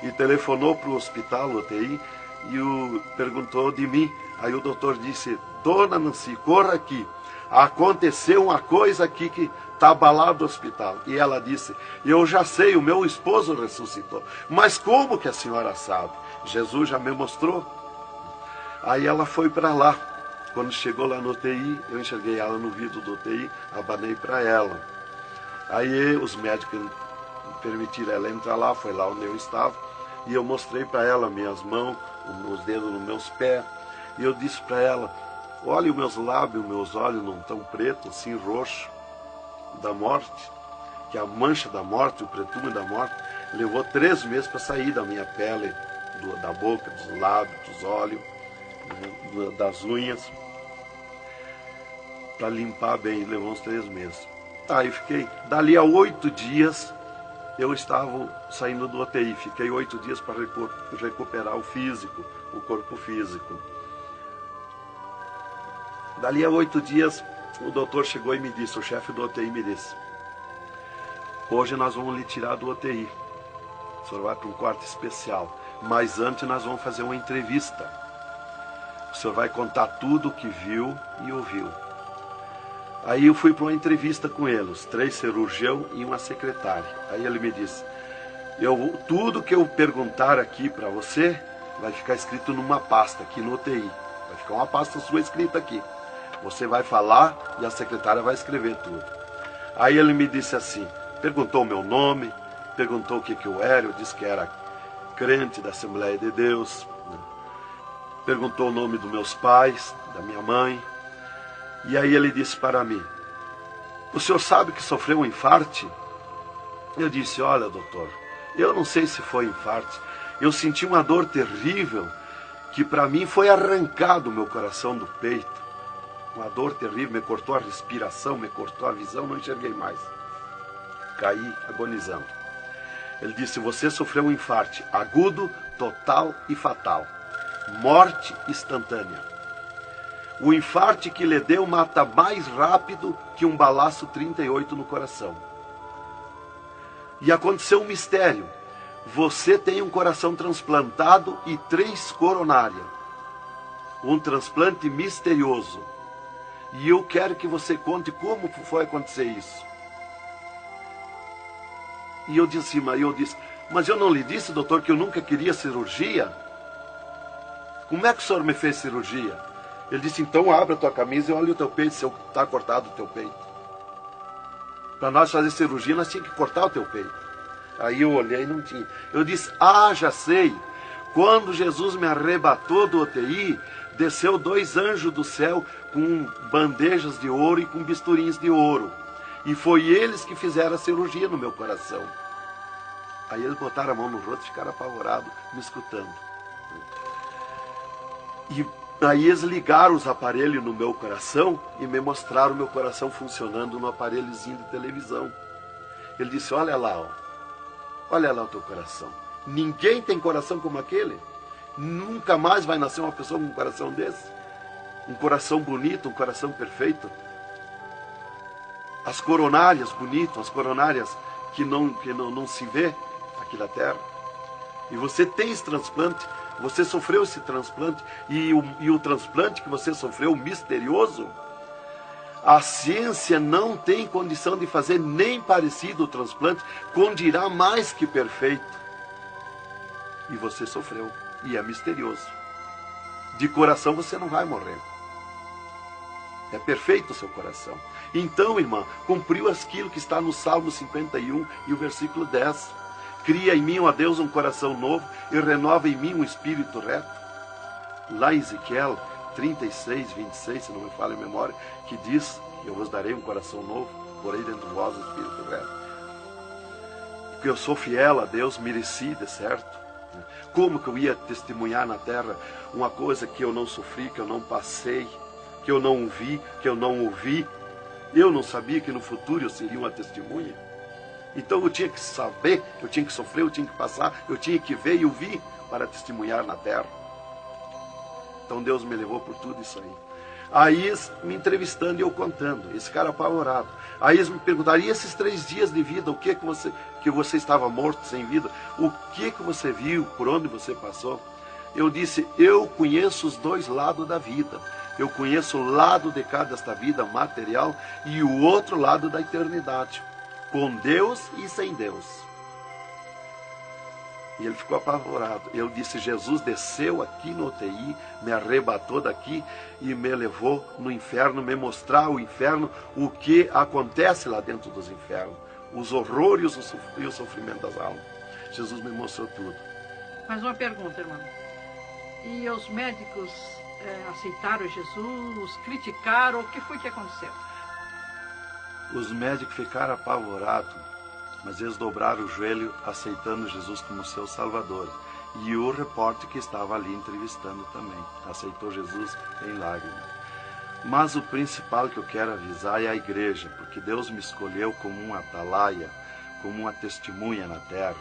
e telefonou para o hospital, o UTI, e perguntou de mim. Aí o doutor disse, dona Nancy, corra aqui, aconteceu uma coisa aqui que está abalado o hospital. E ela disse, eu já sei, o meu esposo ressuscitou. Mas como que a senhora sabe? Jesus já me mostrou. Aí ela foi para lá. Quando chegou lá no UTI, eu enxerguei ela no vidro do UTI, abanei para ela. Aí os médicos permitiram ela entrar lá, foi lá onde eu estava, e eu mostrei para ela minhas mãos, os dedos nos meus pés, e eu disse para ela, olha os meus lábios, meus olhos não estão pretos, assim roxo, da morte, que a mancha da morte, o pretume da morte, levou 3 meses para sair da minha pele, da boca, dos lábios, dos olhos, das unhas, para limpar bem, levou uns 3 meses. Tá, eu fiquei, dali a 8 dias, eu estava saindo do UTI, fiquei 8 dias para recuperar o físico, o corpo físico. Dali a 8 dias, o doutor chegou e me disse, o chefe do UTI me disse, hoje nós vamos lhe tirar do UTI, o senhor vai para um quarto especial, mas antes nós vamos fazer uma entrevista. O senhor vai contar tudo o que viu e ouviu. Aí eu fui para uma entrevista com ele, os 3 cirurgiões e uma secretária. Aí ele me disse, tudo que eu perguntar aqui para você, vai ficar escrito numa pasta aqui no UTI. Vai ficar uma pasta sua escrita aqui. Você vai falar e a secretária vai escrever tudo. Aí ele me disse assim, perguntou o meu nome, perguntou o que eu era, eu disse que era crente da Assembleia de Deus, né? Perguntou o nome dos meus pais, da minha mãe. E aí ele disse para mim, o senhor sabe que sofreu um infarte? Eu disse, olha doutor, eu não sei se foi infarte, eu senti uma dor terrível, que para mim foi arrancado o meu coração do peito. Uma dor terrível, me cortou a respiração, me cortou a visão, não enxerguei mais. Caí agonizando. Ele disse, você sofreu um infarte agudo, total e fatal. Morte instantânea. O infarte que lhe deu mata mais rápido que um balaço 38 no coração. E aconteceu um mistério. Você tem um coração transplantado e 3 coronárias. Um transplante misterioso. E eu quero que você conte como foi acontecer isso. E eu disse, mas eu não lhe disse, doutor, que eu nunca queria cirurgia? Como é que o senhor me fez cirurgia? Ele disse, então abre a tua camisa e olha o teu peito, se está cortado o teu peito. Para nós fazer cirurgia, nós tínhamos que cortar o teu peito. Aí eu olhei e não tinha. Eu disse, já sei. Quando Jesus me arrebatou do UTI, desceu 2 anjos do céu com bandejas de ouro e com bisturins de ouro. E foi eles que fizeram a cirurgia no meu coração. Aí eles botaram a mão no rosto e ficaram apavorados, me escutando. E aí eles ligaram os aparelhos no meu coração e me mostraram o meu coração funcionando no aparelhozinho de televisão. Ele disse, olha lá o teu coração. Ninguém tem coração como aquele. Nunca mais vai nascer uma pessoa com um coração desse. Um coração bonito, um coração perfeito. As coronárias bonitas, as coronárias que não se vê aqui na terra. E você tem esse transplante, você sofreu esse transplante, e o transplante que você sofreu, misterioso, a ciência não tem condição de fazer nem parecido o transplante, com dirá mais que perfeito. E você sofreu, e é misterioso. De coração você não vai morrer. É perfeito o seu coração. Então, irmã, cumpriu aquilo que está no Salmo 51 e o versículo 10. Cria em mim, ó Deus, um coração novo e renova em mim um espírito reto. Lá em Ezequiel 36, 26, se não me falha a memória, que diz, eu vos darei um coração novo, porei dentro de vós o espírito reto. Porque eu sou fiel a Deus, mereci, de certo. Como que eu ia testemunhar na terra uma coisa que eu não sofri, que eu não passei, que eu não vi, que eu não ouvi? Eu não sabia que no futuro eu seria uma testemunha. Então eu tinha que saber, eu tinha que sofrer, eu tinha que passar, eu tinha que ver e ouvir para testemunhar na terra. Então Deus me levou por tudo isso aí. Aí eles me entrevistando e eu contando, esse cara apavorado. Aí eles me perguntaram, e esses 3 dias de vida, o que você estava morto, sem vida? O que você viu, por onde você passou? Eu disse, eu conheço os 2 lados da vida. Eu conheço o lado de cá desta vida material e o outro lado da eternidade. Com Deus e sem Deus. E ele ficou apavorado. Eu disse, Jesus desceu aqui no UTI, me arrebatou daqui e me levou no inferno, me mostrar o inferno, o que acontece lá dentro dos infernos. Os horrores e o sofrimento das almas. Jesus me mostrou tudo. Mais uma pergunta, irmão. E os médicos aceitaram Jesus, criticaram, o que foi que aconteceu? Os médicos ficaram apavorados, mas eles dobraram o joelho aceitando Jesus como seu Salvador. E o repórter que estava ali entrevistando também aceitou Jesus em lágrimas. Mas o principal que eu quero avisar é a igreja, porque Deus me escolheu como uma atalaia, como uma testemunha na terra.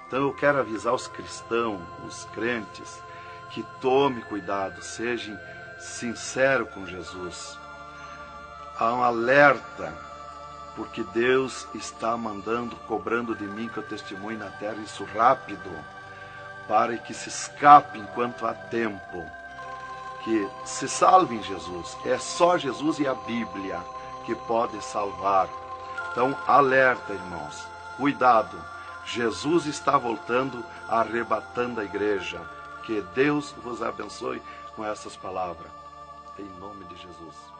Então eu quero avisar os cristãos, os crentes, que tome cuidado, sejam sinceros com Jesus. Há um alerta, porque Deus está cobrando de mim que eu testemunhe na terra isso rápido, para que se escape enquanto há tempo, que se salve em Jesus. É só Jesus e a Bíblia que pode salvar. Então, alerta, irmãos, cuidado, Jesus está voltando, arrebatando a igreja. Que Deus vos abençoe com essas palavras. Em nome de Jesus.